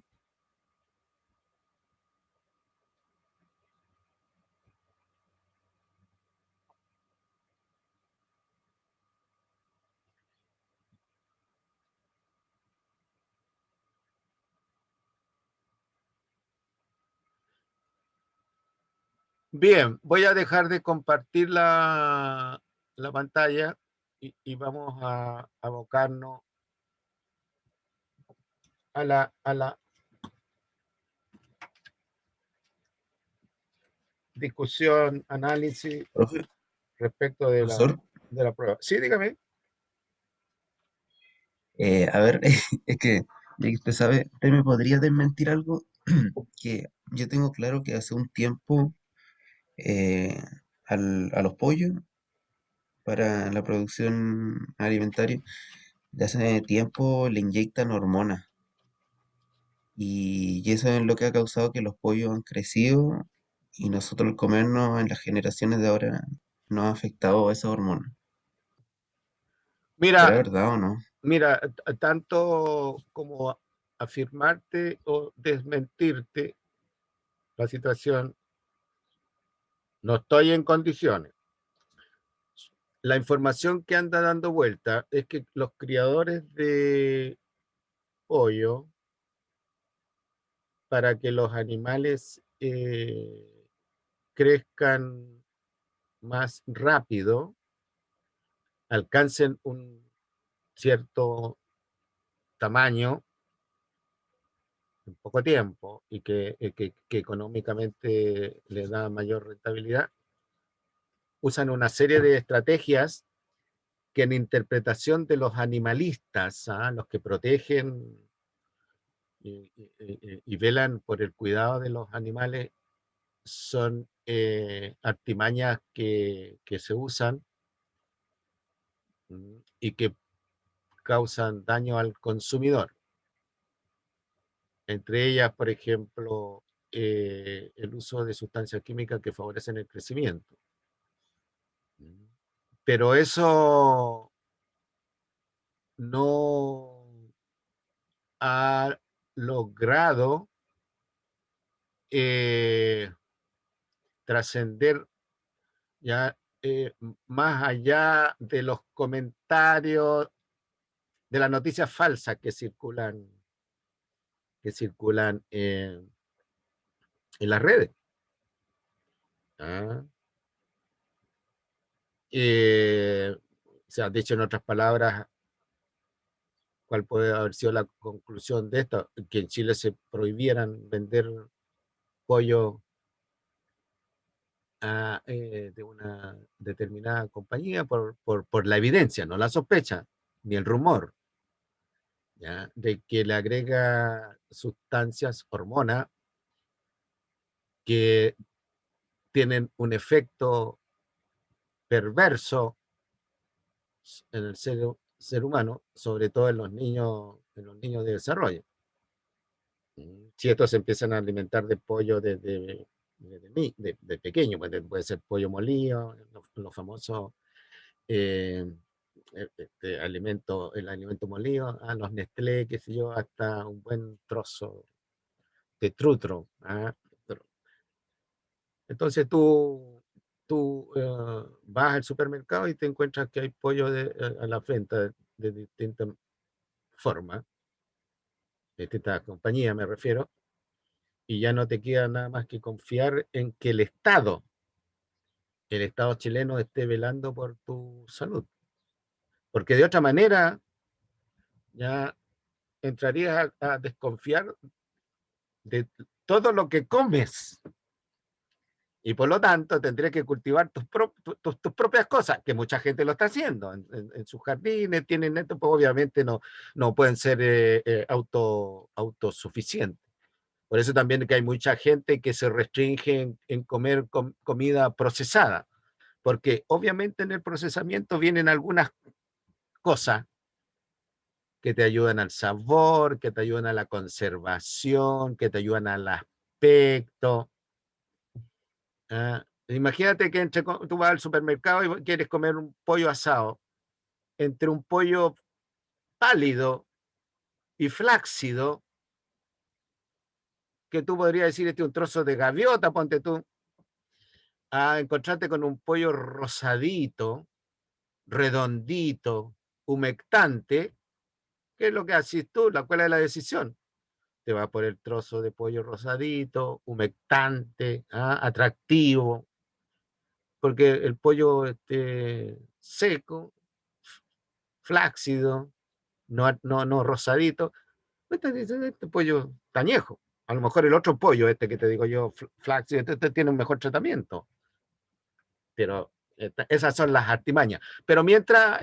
Bien, voy a dejar de compartir la pantalla y vamos a abocarnos a la discusión, análisis Profe, respecto de profesor, la prueba. Sí, dígame. a ver, es que, ya que usted sabe, ¿usted me podría desmentir algo? Que yo tengo claro que hace un tiempo eh, a los pollos para la producción alimentaria, de hace tiempo le inyectan hormonas. Y eso es lo que ha causado que los pollos han crecido y nosotros al comernos en las generaciones de ahora nos ha afectado esa hormona. ¿Será Mira, verdad o no? mira, tanto como afirmarte o desmentirte la situación, no estoy en condiciones. La información que anda dando vuelta es que los criadores de pollo, para que los animales crezcan más rápido, alcancen un cierto tamaño en poco tiempo y que económicamente le da mayor rentabilidad, usan una serie de estrategias que en interpretación de los animalistas, los que protegen y velan por el cuidado de los animales, son artimañas que se usan y que causan daño al consumidor. Entre ellas, por ejemplo, el uso de sustancias químicas que favorecen el crecimiento. Pero eso no ha logrado trascender ya más allá de los comentarios de las noticias falsas que circulan en las redes. ¿Ah? O sea, dicho en otras palabras, ¿cuál puede haber sido la conclusión de esto? Que en Chile se prohibieran vender pollo de una determinada compañía por la evidencia, no la sospecha, ni el rumor, ¿ya? De que le agrega sustancias, hormonas, que tienen un efecto perverso en el ser humano, sobre todo en los niños de desarrollo. Si estos se empiezan a alimentar de pollo de pequeño, puede ser pollo molido, los famosos eh, el alimento molido, los Nestlé, qué sé yo, hasta un buen trozo de trutro. Entonces tú vas al supermercado y te encuentras que hay pollo a la venta de distintas formas, de distintas compañías me refiero, y ya no te queda nada más que confiar en que el Estado chileno esté velando por tu salud. Porque de otra manera ya entrarías a desconfiar de todo lo que comes. Y por lo tanto tendrías que cultivar tus propias cosas, que mucha gente lo está haciendo en sus jardines, tienen esto, pues obviamente no pueden ser autosuficientes. Por eso también que hay mucha gente que se restringe en comer comida procesada, porque obviamente en el procesamiento vienen algunas cosas que te ayudan al sabor, que te ayudan a la conservación, que te ayudan al aspecto. Imagínate que tú vas al supermercado y quieres comer un pollo asado, entre un pollo pálido y flácido, que tú podrías decir, este es un trozo de gaviota, ponte tú, a encontrarte con un pollo rosadito, redondito, humectante. ¿Qué es lo que haces tú? ¿Cuál es la decisión? Te va por el trozo de pollo rosadito, humectante, atractivo, porque el pollo seco, flácido, no rosadito, este pollo tañejo. A lo mejor el otro pollo, que te digo yo, flácido, este tiene un mejor tratamiento. Pero esas son las artimañas. Pero mientras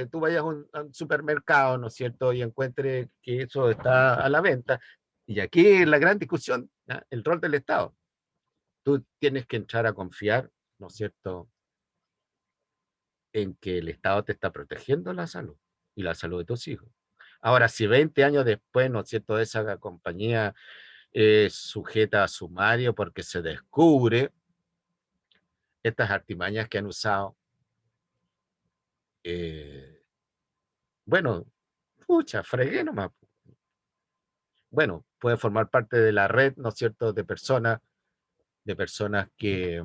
tú vayas a un supermercado, ¿no es cierto?, y encuentres que eso está a la venta, y aquí la gran discusión, ¿ya? El rol del Estado. Tú tienes que entrar a confiar, ¿no es cierto?, en que el Estado te está protegiendo la salud y la salud de tus hijos. Ahora, si 20 años después, ¿no es cierto?, esa compañía es sujeta a sumario porque se descubre estas artimañas que han usado, bueno, pucha, fregué nomás. Bueno, puede formar parte de la red, ¿no es cierto?, de personas que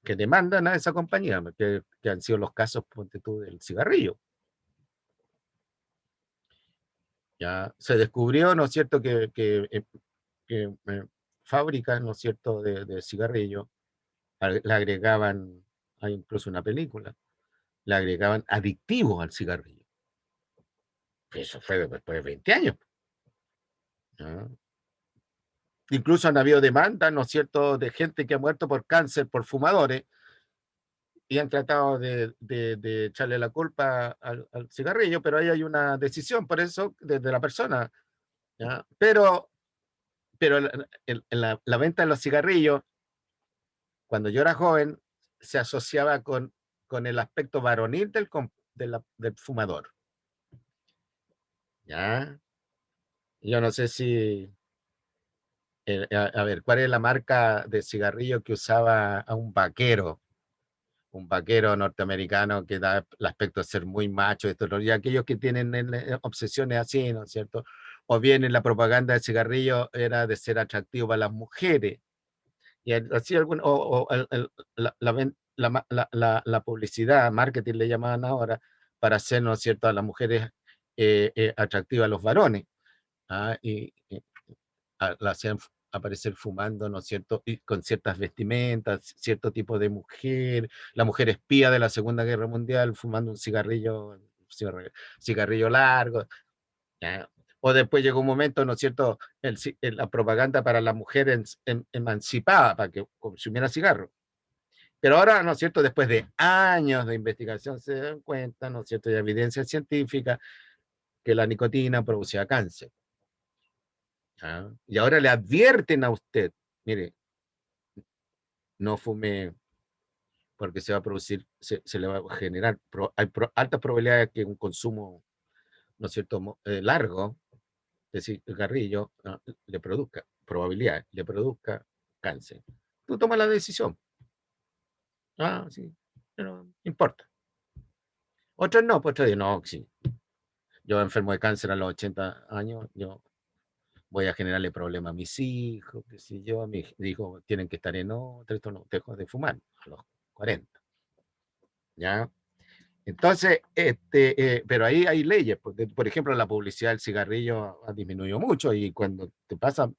demandan a esa compañía, que han sido los casos, ponte tú, del cigarrillo. Ya se descubrió, ¿no es cierto?, que fábricas, ¿no es cierto?, de cigarrillo, le agregaban, hay incluso una película, le agregaban adictivos al cigarrillo. Eso fue después de 20 años. ¿Ya? Incluso han habido demandas, ¿no es cierto?, de gente que ha muerto por cáncer, por fumadores, y han tratado de echarle la culpa al cigarrillo, pero ahí hay una decisión, por eso, desde la persona. ¿Ya? Pero la venta de los cigarrillos, cuando yo era joven, se asociaba con el aspecto varonil del fumador. ¿Ya? Yo no sé si, a ver, ¿cuál es la marca de cigarrillo que usaba a un vaquero norteamericano que da el aspecto de ser muy macho, y aquellos que tienen obsesiones así, ¿no es cierto? O bien en la propaganda del cigarrillo era de ser atractivo para las mujeres, y así la publicidad, marketing le llamaban ahora, para hacer, ¿no es cierto?, a las mujeres atractivas a los varones, ¿ah? La hacían aparecer fumando, ¿no es cierto?, y con ciertas vestimentas, cierto tipo de mujer, la mujer espía de la Segunda Guerra Mundial fumando un cigarrillo largo, ¿ya? O después llegó un momento, ¿no es cierto?, la propaganda para la mujer emancipada, para que consumiera cigarro. Pero ahora, ¿no es cierto?, después de años de investigación se dan cuenta, ¿no es cierto?, y evidencia científica, que la nicotina producía cáncer. ¿Ah? Y ahora le advierten a usted, mire, no fume porque se va a producir, se le va a generar, hay altas probabilidades que un consumo, ¿no es cierto?, largo de cigarrillo le produzca, probabilidad, le produzca cáncer. Tú tomas la decisión. Ah, sí, pero no importa. Otros no, pues otros dicen, no, sí. Yo enfermo de cáncer a los 80 años, yo voy a generarle problemas a mis hijos, qué sé yo, mis hijos tienen que estar en otra, esto no, dejo de fumar a los 40, ¿ya? Entonces, pero ahí hay leyes, porque, por ejemplo, la publicidad del cigarrillo ha disminuido mucho y cuando te pasa,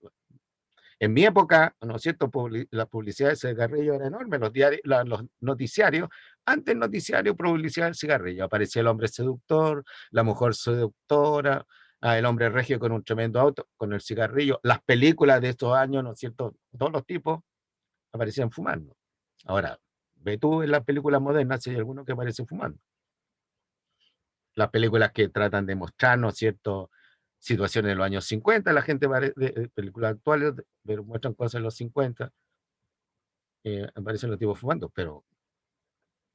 en mi época, ¿no es cierto?, la publicidad del cigarrillo era enorme, los diarios, los noticiarios, antes noticiario, publicidad del cigarrillo, aparecía el hombre seductor, la mujer seductora, el hombre regio con un tremendo auto, con el cigarrillo, las películas de estos años, ¿no es cierto?, todos los tipos aparecían fumando. Ahora, ve tú en las películas modernas si hay alguno que aparece fumando. Las películas que tratan de mostrar, ¿no es cierto?, situaciones de los años 50, la gente de películas actuales, pero muestran cosas en los 50, aparecen los tipos fumando, pero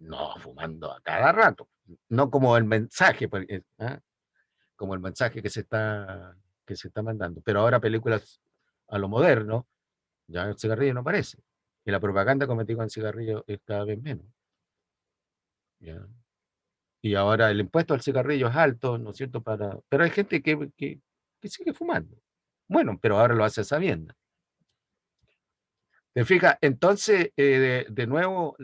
no fumando a cada rato, no como el mensaje, como el mensaje que se está mandando, pero ahora películas a lo moderno, ya el cigarrillo no aparece, y la propaganda, como te digo, en cigarrillo es cada vez menos, ¿ya? Y ahora el impuesto al cigarrillo es alto, ¿no es cierto? Pero hay gente que sigue fumando. Bueno, pero ahora lo hace sabiendo. ¿Te fijas? Entonces, de nuevo,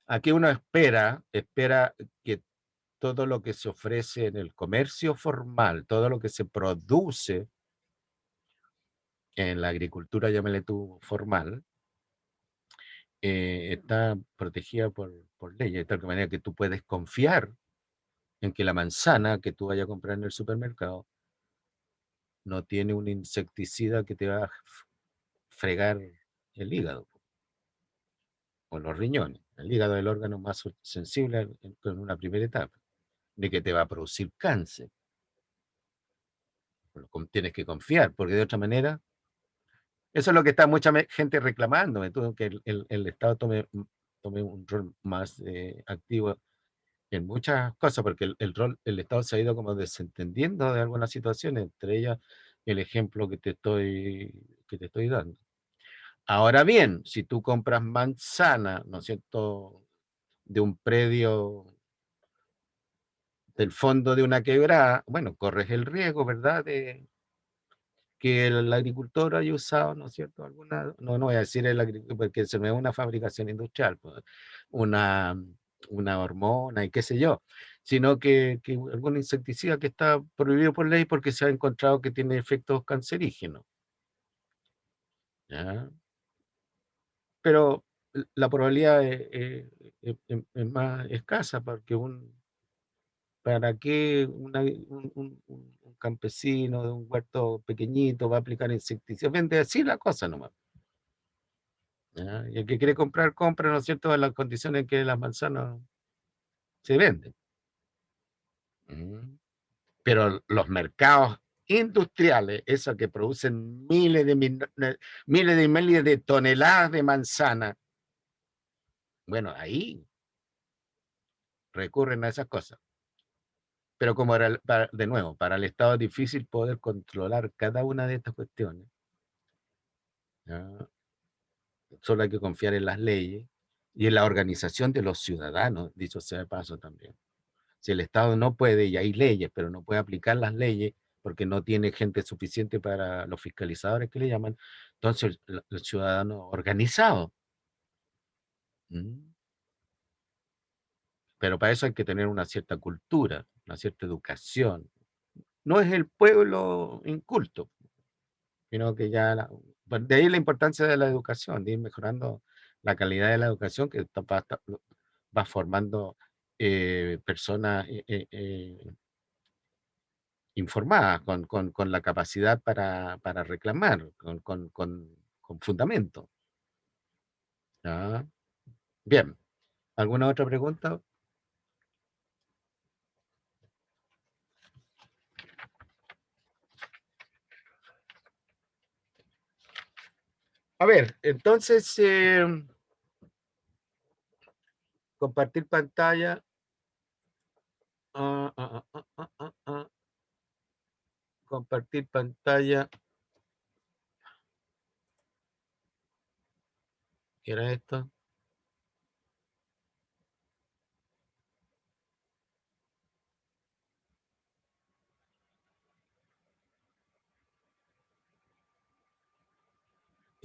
aquí uno espera que todo lo que se ofrece en el comercio formal, todo lo que se produce en la agricultura, llámale tú formal, está protegida por leyes, de tal manera que tú puedes confiar en que la manzana que tú vayas a comprar en el supermercado no tiene un insecticida que te va a fregar el hígado o los riñones. El hígado es el órgano más sensible en una primera etapa, de que te va a producir cáncer. Tienes que confiar, porque de otra manera, eso es lo que está mucha gente reclamando, que el Estado tome un rol más activo en muchas cosas, porque el Estado se ha ido como desentendiendo de algunas situaciones, entre ellas el ejemplo que te estoy dando. Ahora bien, si tú compras manzana, ¿no es cierto?, de un predio del fondo de una quebrada, bueno, corres el riesgo, ¿verdad?, de que el agricultor haya usado, ¿no es cierto?, no voy a decir el agricultor, porque eso no es una fabricación industrial, pues, una, una hormona y qué sé yo, sino que algún insecticida que está prohibido por ley porque se ha encontrado que tiene efectos cancerígenos, ¿ya? Pero la probabilidad es más escasa, porque ¿para qué un campesino de un huerto pequeñito va a aplicar insecticidas? Vende así la cosa nomás. ¿Ya? Y el que quiere comprar, compra, ¿no es cierto?, en las condiciones en que las manzanas se venden. Mm. Pero los mercados industriales, esos que producen miles de toneladas de manzana, bueno, ahí recurren a esas cosas. Pero como de nuevo, para el Estado es difícil poder controlar cada una de estas cuestiones, ¿ya? Solo hay que confiar en las leyes y en la organización de los ciudadanos, dicho sea de paso también. Si el Estado no puede, y hay leyes, pero no puede aplicar las leyes porque no tiene gente suficiente para los fiscalizadores que le llaman, entonces el ciudadano organizado. ¿Mm? Pero para eso hay que tener una cierta cultura, una cierta educación. No es el pueblo inculto, sino que ya, de ahí la importancia de la educación, de ir mejorando la calidad de la educación que va formando personas informadas, con la capacidad para reclamar, con fundamento. ¿Ya? Bien, ¿alguna otra pregunta? A ver, entonces, compartir pantalla. Compartir pantalla. ¿Qué era esto?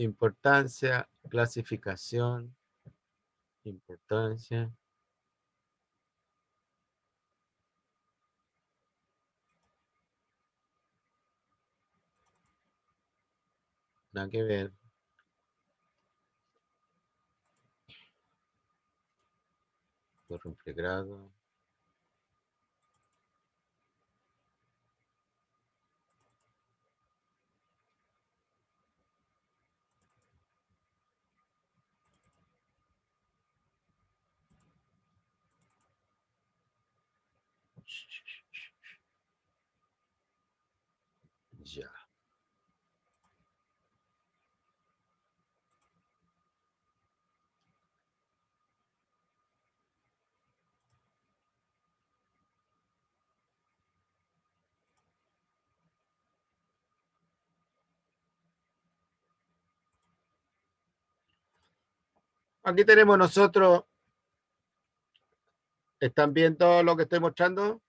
Importancia, clasificación, importancia. Nada que ver. Torre grado. Ya. Aquí tenemos nosotros. ¿Están viendo lo que estoy mostrando?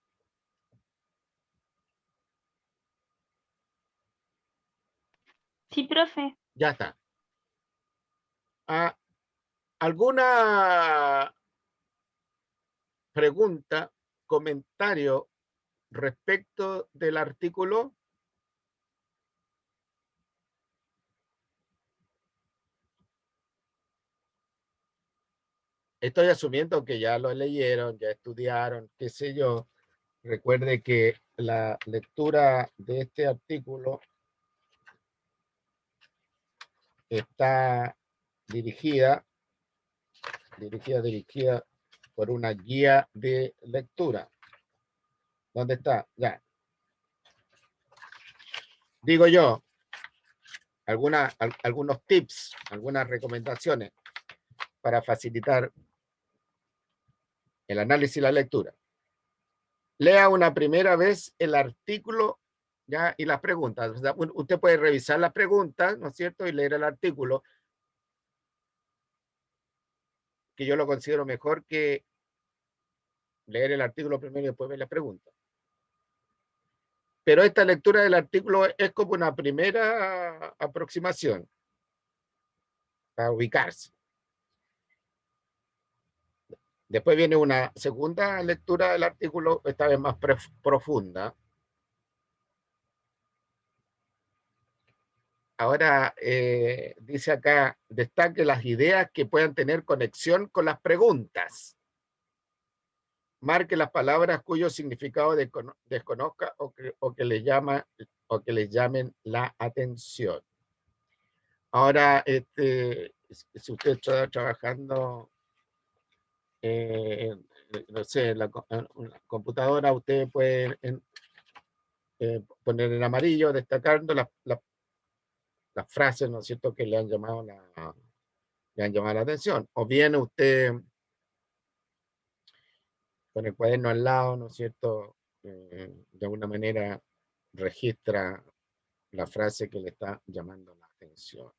Sí, profe. Ya está. ¿Alguna pregunta, comentario respecto del artículo? Estoy asumiendo que ya lo leyeron, ya estudiaron, qué sé yo. Recuerde que la lectura de este artículo está dirigida por una guía de lectura. ¿Dónde está? Ya. Digo yo, algunos tips, algunas recomendaciones para facilitar El análisis y la lectura. Lea una primera vez el artículo, ¿ya? Y las preguntas. O sea, usted puede revisar las preguntas, ¿no es cierto? Y leer el artículo, que yo lo considero mejor que leer el artículo primero y después ver la pregunta. Pero esta lectura del artículo es como una primera aproximación para ubicarse. Después viene una segunda lectura del artículo, esta vez más profunda. Ahora dice acá, destaque las ideas que puedan tener conexión con las preguntas. Marque las palabras cuyo significado desconozca o que les llamen la atención. Ahora, si usted está trabajando, no sé, en la computadora, usted puede poner en amarillo, destacando las frases, ¿no es cierto?, que le han llamado la atención. O bien usted, con el cuaderno al lado, ¿no es cierto?, de alguna manera registra la frase que le está llamando la atención.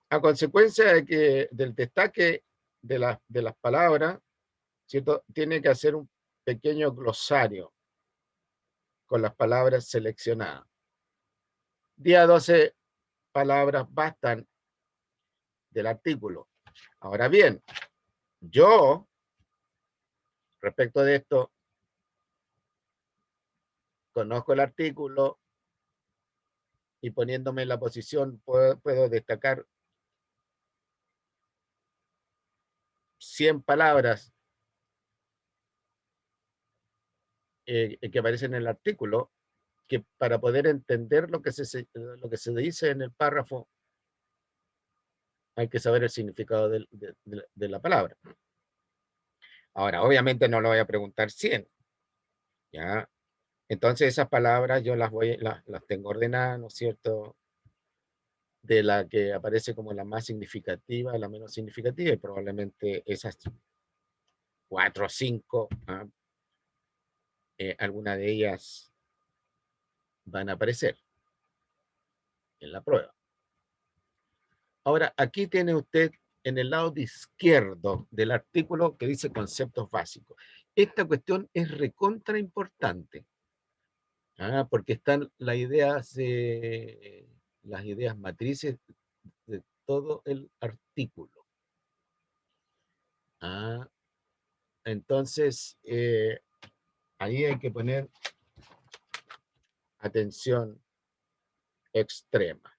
A consecuencia del destaque de las palabras, ¿cierto?, tiene que hacer un pequeño glosario con las palabras seleccionadas. 10 a 12 palabras bastan del artículo. Ahora bien, yo, respecto de esto, conozco el artículo y poniéndome en la posición puedo destacar 100 palabras que aparecen en el artículo, que para poder entender lo que se dice en el párrafo, hay que saber el significado de la palabra. Ahora, obviamente no le voy a preguntar 100, ¿ya? Entonces esas palabras yo las tengo ordenadas, ¿no es cierto?, de la que aparece como la más significativa a la menos significativa, y probablemente esas 4 o 5, alguna de ellas van a aparecer en la prueba. Ahora, aquí tiene usted en el lado izquierdo del artículo que dice conceptos básicos. Esta cuestión es recontra importante, porque están las ideas matrices de todo el artículo. Entonces, ahí hay que poner atención extrema.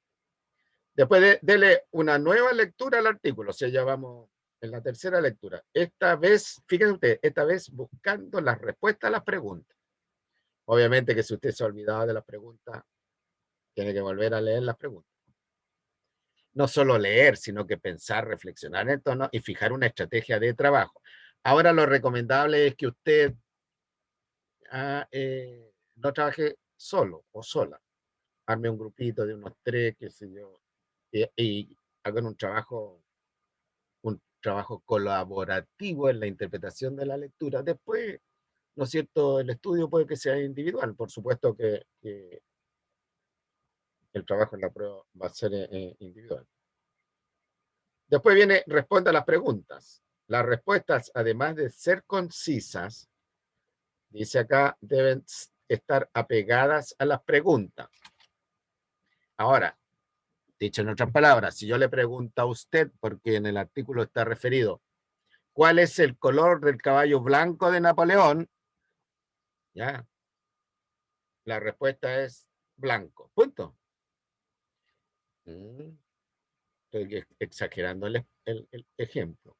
Después dele una nueva lectura al artículo, o sea, ya vamos en la tercera lectura. Esta vez, fíjense usted, esta vez buscando las respuestas a las preguntas. Obviamente que si usted se ha olvidado de las preguntas, tiene que volver a leer las preguntas. No solo leer, sino que pensar, reflexionar en esto, ¿no?, y fijar una estrategia de trabajo. Ahora lo recomendable es que usted no trabaje solo o sola. Arme un grupito de unos 3, qué sé yo, y hagan un trabajo colaborativo en la interpretación de la lectura. Después, ¿no es cierto?, el estudio puede que sea individual. Por supuesto que el trabajo en la prueba va a ser individual. Después viene, responda a las preguntas. Las respuestas, además de ser concisas, dice acá, deben estar apegadas a las preguntas. Ahora, dicho en otras palabras, si yo le pregunto a usted, porque en el artículo está referido, ¿cuál es el color del caballo blanco de Napoleón? Ya. La respuesta es blanco. Punto. Estoy exagerando el ejemplo.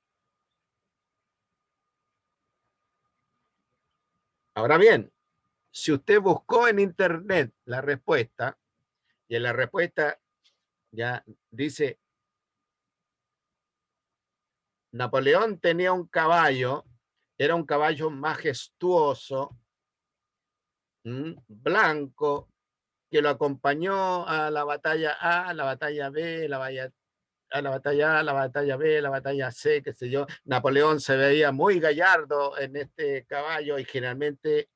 Ahora bien, si usted buscó en internet la respuesta, y en la respuesta ya dice, Napoleón tenía un caballo, era un caballo majestuoso, blanco, que lo acompañó a la batalla A, la batalla B, la batalla a la batalla A, la batalla B, la batalla C, qué sé yo. Napoleón se veía muy gallardo en este caballo y generalmente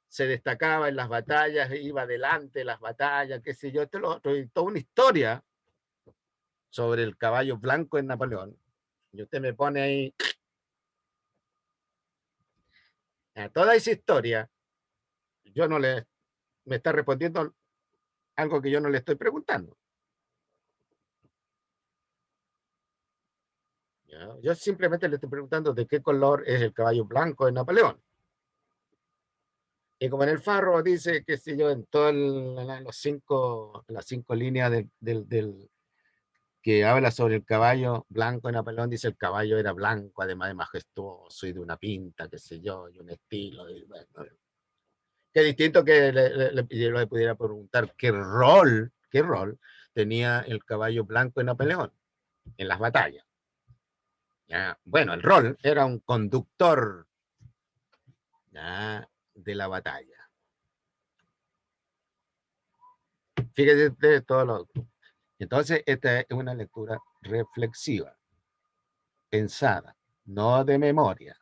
se destacaba en las batallas, iba adelante en las batallas, qué sé yo, esto lo otro, y toda una historia sobre el caballo blanco en Napoleón. Y usted me pone ahí a toda esa historia, yo no le, me está respondiendo algo que yo no le estoy preguntando. ¿Ya? Yo simplemente le estoy preguntando de qué color es el caballo blanco de Napoleón. Y como en el Farro dice, qué sé yo, en todas las cinco líneas del que habla sobre el caballo blanco de Napoleón, dice el caballo era blanco, además de majestuoso y de una pinta, qué sé yo, y un estilo. Y bueno, qué distinto que yo le pudiera preguntar qué rol tenía el caballo blanco de Napoleón en las batallas. ¿Ya? Bueno, el rol era un conductor, ¿ya?, de la batalla. Fíjese de todo lo. Entonces, esta es una lectura reflexiva, pensada, no de memoria.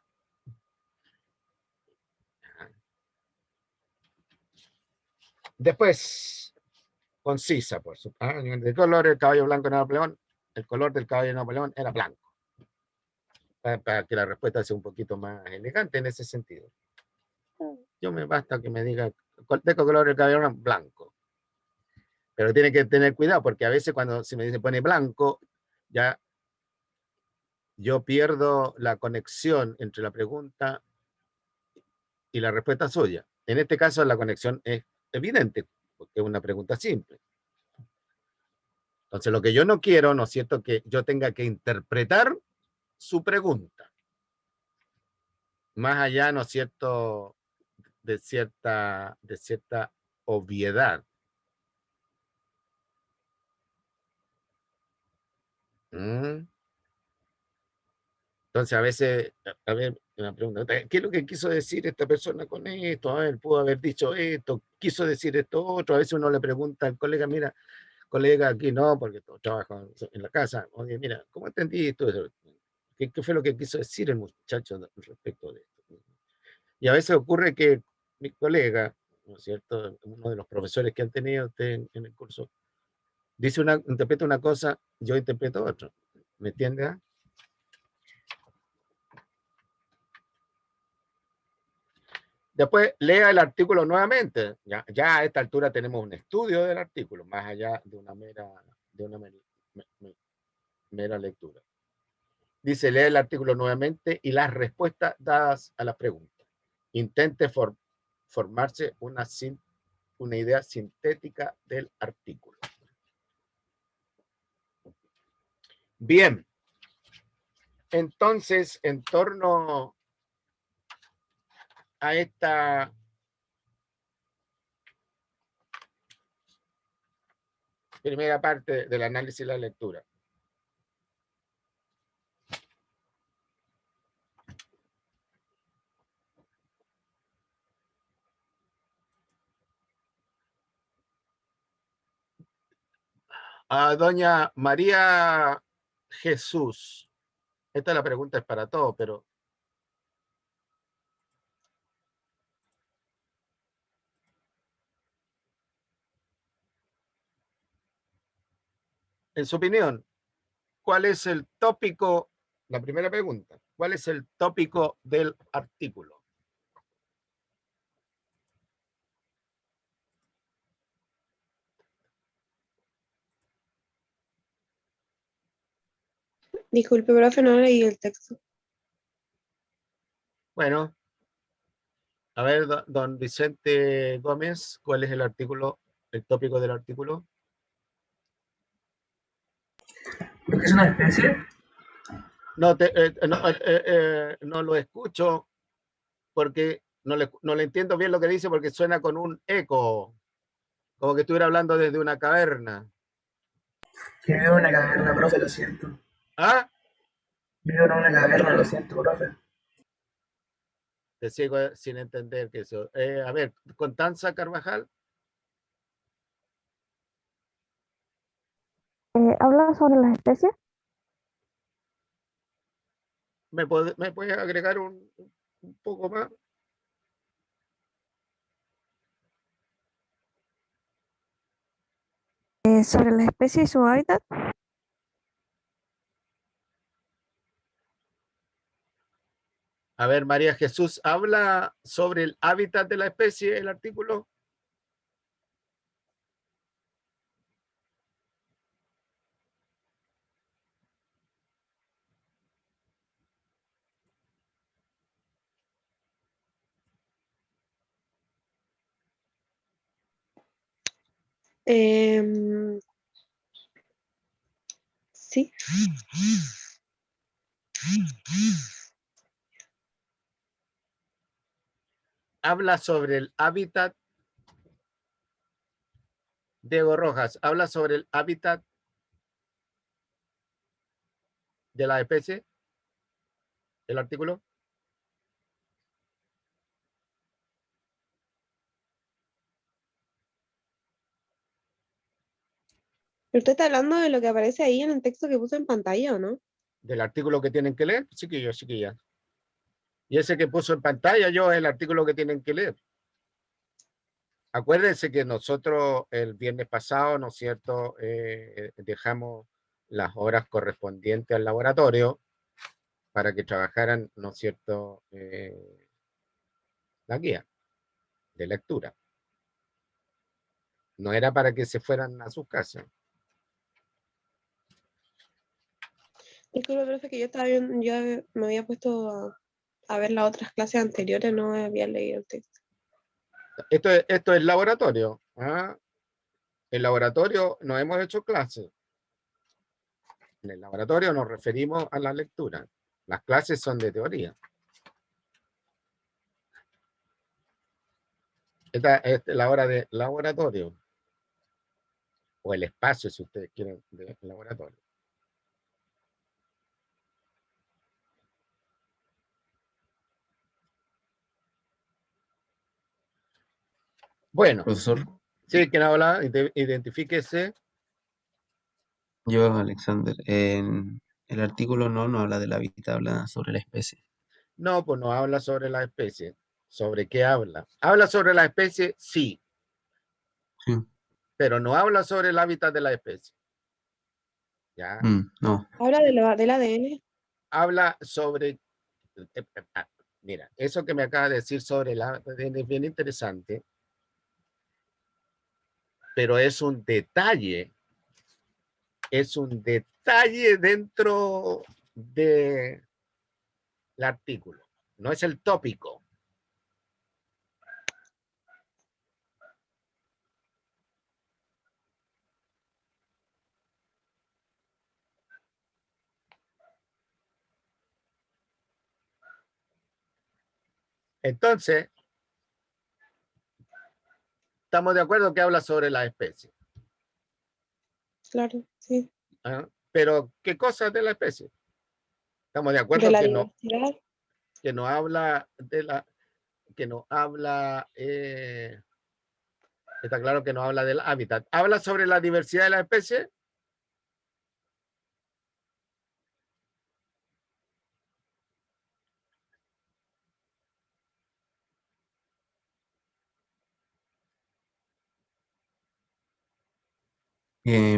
Después, concisa, por supuesto. ¿De color el caballo blanco de Napoleón? El color del caballo de Napoleón era blanco. Para que la respuesta sea un poquito más elegante en ese sentido. Yo me basta que me diga, ¿de qué color el caballo blanco? Pero tiene que tener cuidado, porque a veces cuando se me dice pone blanco, ya yo pierdo la conexión entre la pregunta y la respuesta suya. En este caso la conexión es evidente, porque es una pregunta simple. Entonces lo que yo no quiero, ¿no es cierto?, que yo tenga que interpretar su pregunta, más allá, ¿no es cierto?, de cierta obviedad. ¿Mm? Entonces a veces, a ver, una pregunta, ¿qué es lo que quiso decir esta persona con esto? A ver, pudo haber dicho esto, quiso decir esto otro. A veces uno le pregunta al colega, mira, colega, aquí no, porque todos trabajan en la casa. Oye, mira, ¿cómo entendí esto? ¿Qué fue lo que quiso decir el muchacho respecto de esto? Y a veces ocurre que mi colega, ¿no es cierto?, uno de los profesores que han tenido usted en el curso, interpreta una cosa, yo interpreto otra. ¿Me entiende? ¿Ah? Después lea el artículo nuevamente. Ya a esta altura tenemos un estudio del artículo, más allá de una mera lectura. Dice, lee el artículo nuevamente y las respuestas dadas a las preguntas. Intente formarse una idea sintética del artículo. Bien. Entonces, en torno a esta primera parte del análisis y la lectura, a doña María Jesús, esta la pregunta es para todos, pero en su opinión, ¿cuál es el tópico? La primera pregunta, ¿cuál es el tópico del artículo? Disculpe, profe, no leí el texto. Bueno, a ver, don Vicente Gómez, ¿cuál es el artículo, el tópico del artículo? ¿Lo que es una especie? No lo escucho porque no le entiendo bien lo que dice porque suena con un eco, como que estuviera hablando desde una caverna. Que vivo en una caverna, profe, lo siento. ¿Ah? Vivo en una caverna, lo siento, profe. Te sigo sin entender que eso. A ver, Constanza Carvajal. habla sobre las especies? ¿Me puedes agregar un poco más? Sobre las especies y su hábitat. A ver, María Jesús, ¿habla sobre el hábitat de la especie el artículo? Em, sí, Habla sobre el hábitat, Diego Rojas, habla sobre el hábitat de la especie, el artículo. pero usted está hablando de lo que aparece ahí en el texto que puse en pantalla, ¿o no? Del artículo que tienen que leer, chiquillos, chiquillas. Y ese que puso en pantalla yo es el artículo que tienen que leer. Acuérdense que nosotros el viernes pasado, ¿no es cierto?, dejamos las horas correspondientes al laboratorio para que trabajaran, ¿no es cierto?, la guía de lectura. No era para que se fueran a sus casas. Disculpe, profe, que yo estaba viendo, yo me había puesto a ver las otras clases anteriores, no había leído el texto. Esto es laboratorio. ¿Ah? En laboratorio no hemos hecho clases. En el laboratorio nos referimos a la lectura. Las clases son de teoría. Esta es la hora de laboratorio. O el espacio, si ustedes quieren, de laboratorio. Bueno, Profesor, sí, ¿quién habla? Identifíquese. yo, Alexander, en el artículo no habla del hábitat, habla sobre la especie. No, pues no habla sobre la especie. ¿Sobre qué habla? ¿Habla sobre la especie? Sí, Sí. pero no habla sobre el hábitat de la especie. ¿Ya? No. Habla del ADN. Habla sobre... mira, eso que me acaba de decir sobre el ADN es bien interesante, pero es un detalle dentro del artículo, no es el tópico. Entonces, estamos de acuerdo que habla sobre la especie. Claro, sí. ¿Ah? Pero, ¿qué cosas de la especie? Estamos de De acuerdo la que diversidad. no habla de la, está claro que no habla del hábitat. ¿Habla sobre la diversidad de la especie?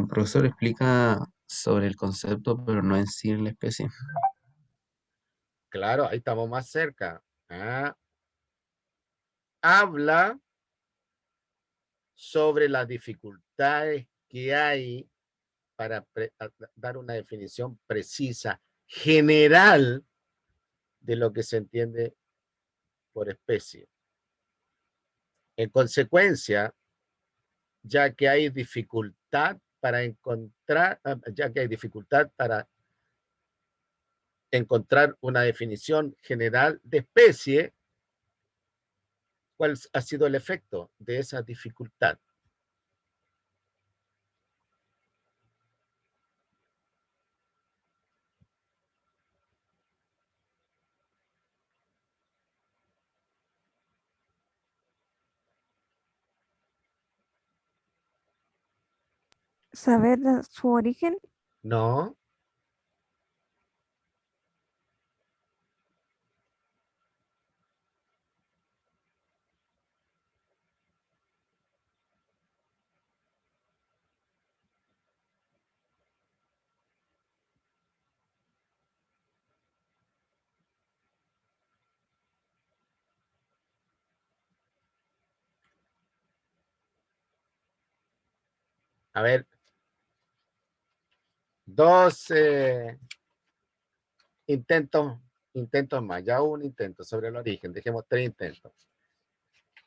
Profesor explica sobre el concepto, pero no en sí en la especie. Claro, ahí estamos más cerca. ¿Ah? Habla sobre las dificultades que hay para dar una definición precisa, general, de lo que se entiende por especie. En consecuencia, ya que hay dificultad para encontrar una definición general de especie, ¿cuál ha sido el efecto de esa dificultad? Saber su origen. No. A ver, dos intentos más. Ya hubo un intento sobre el origen. Dejemos 3 intentos.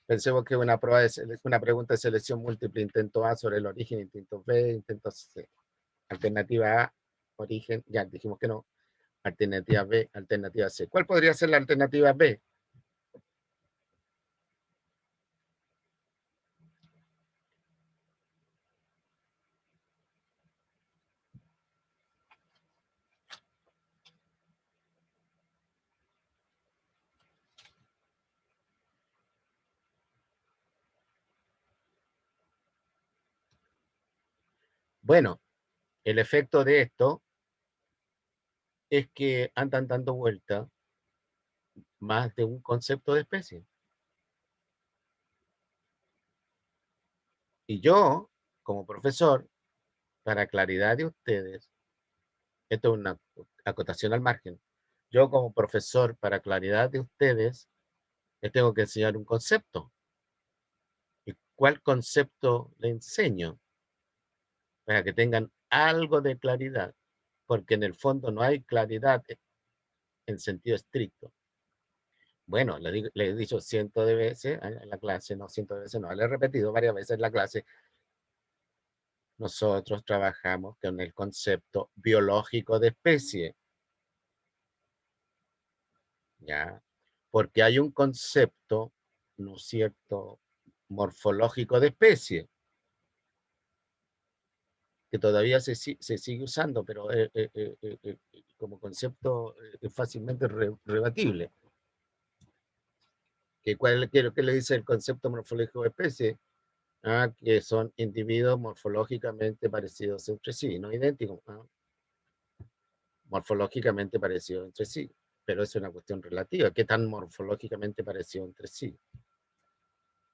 Pensemos que una pregunta de selección múltiple, intento A sobre el origen, intento B, intento C. Alternativa A, origen, ya dijimos que no. Alternativa B, alternativa C. ¿Cuál podría ser la alternativa B? Bueno, el efecto de esto es que andan dando vuelta más de un concepto de especie. Y yo, como profesor, para claridad de ustedes, esto es una acotación al margen, yo como profesor, para claridad de ustedes, les tengo que enseñar un concepto. ¿Y cuál concepto le enseño? Para que tengan algo de claridad, porque en el fondo no hay claridad en sentido estricto. Bueno, le he dicho cientos de veces en la clase, no cientos de veces, no, le he repetido varias veces en la clase. Nosotros trabajamos con el concepto biológico de especie, ¿ya? Porque hay un concepto, ¿no es cierto?, morfológico de especie, que todavía se sigue usando, pero como concepto es fácilmente rebatible. ¿Qué le dice el concepto morfológico de especie? Que son individuos morfológicamente parecidos entre sí, no idénticos, morfológicamente parecidos entre sí, pero es una cuestión relativa, ¿qué tan morfológicamente parecidos entre sí?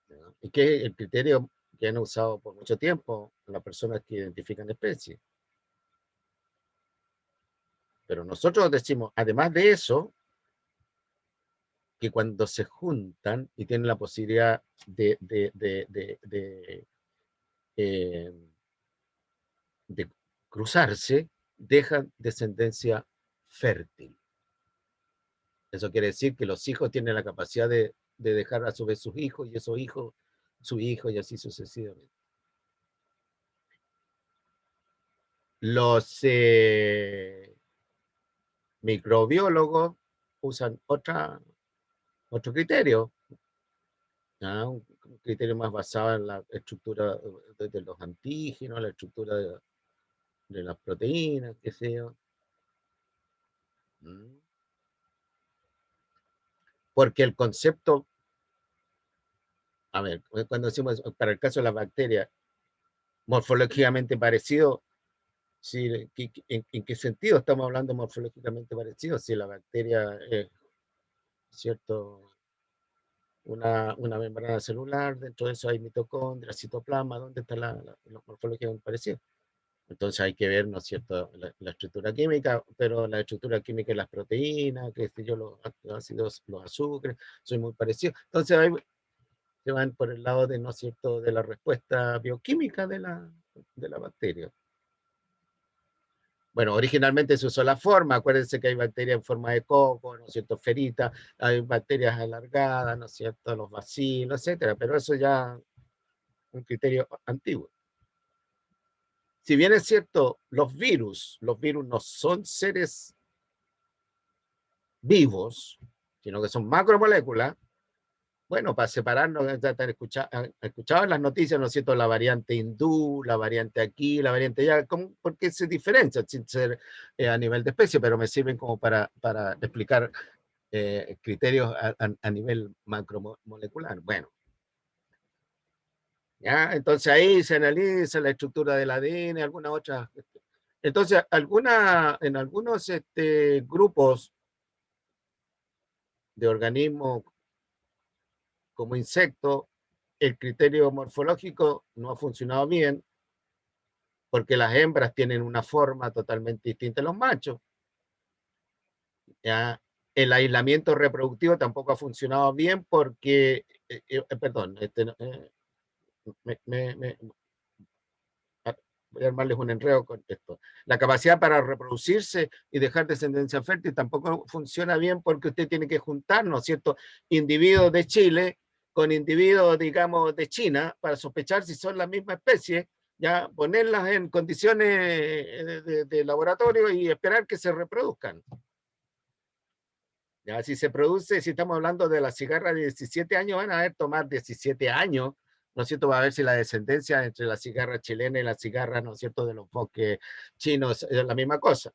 ¿No? Y que el criterio que han usado por mucho tiempo las personas que identifican especies. Pero nosotros decimos, además de eso, que cuando se juntan y tienen la posibilidad eh, de cruzarse, dejan descendencia fértil. Eso quiere decir que los hijos tienen la capacidad de dejar a su vez sus hijos y esos hijos, su hijo y así sucesivamente. Los microbiólogos usan otro criterio, un criterio más basado en la estructura de los antígenos, la estructura de las proteínas, qué sé yo. Porque el concepto, a ver, cuando decimos para el caso de las bacterias, morfológicamente parecido, sí, ¿en qué sentido estamos hablando morfológicamente parecido? Si la bacteria es, ¿cierto?, una membrana celular, dentro de eso hay mitocondrias, citoplasma, ¿dónde está los morfológicamente parecidos? Entonces hay que ver, ¿no es cierto?, la estructura química, pero la estructura química de las proteínas, que yo, los ácidos, los azúcares, son muy parecidos. Entonces ahí se van por el lado de, ¿no es cierto?, de la respuesta bioquímica de la bacteria. Bueno, originalmente se usó la forma, acuérdense que hay bacterias en forma de coco, ¿no es cierto?, ferita, hay bacterias alargadas, ¿no es cierto?, los bacilos, etcétera, pero eso ya es un criterio antiguo. Si bien es cierto, los virus no son seres vivos, sino que son macromoléculas. Bueno, para separarnos, ya te han escuchado en las noticias, ¿no es cierto?, la variante hindú, la variante aquí, la variante allá, ¿por qué se diferencian sin ser a nivel de especie? Pero me sirven como para explicar criterios a nivel macromolecular. Bueno, ¿ya? Entonces ahí se analiza la estructura del ADN, algunas otras Entonces, en algunos grupos de organismos como insectos, el criterio morfológico no ha funcionado bien porque las hembras tienen una forma totalmente distinta a los machos. ¿Ya? El aislamiento reproductivo tampoco ha funcionado bien porque, perdón, voy a armarles un enredo con esto. La capacidad para reproducirse y dejar descendencia fértil tampoco funciona bien porque usted tiene que juntar, ¿no es cierto?, individuos de Chile con individuos, digamos, de China para sospechar si son la misma especie, ya ponerlas en condiciones de laboratorio y esperar que se reproduzcan. Ya, si se produce, si estamos hablando de la cigarra de 17 años, van a haber tomar 17 años, ¿no es cierto? Va a ver si la descendencia entre la cigarra chilena y la cigarra, ¿no es cierto?, de los bosques chinos es la misma cosa.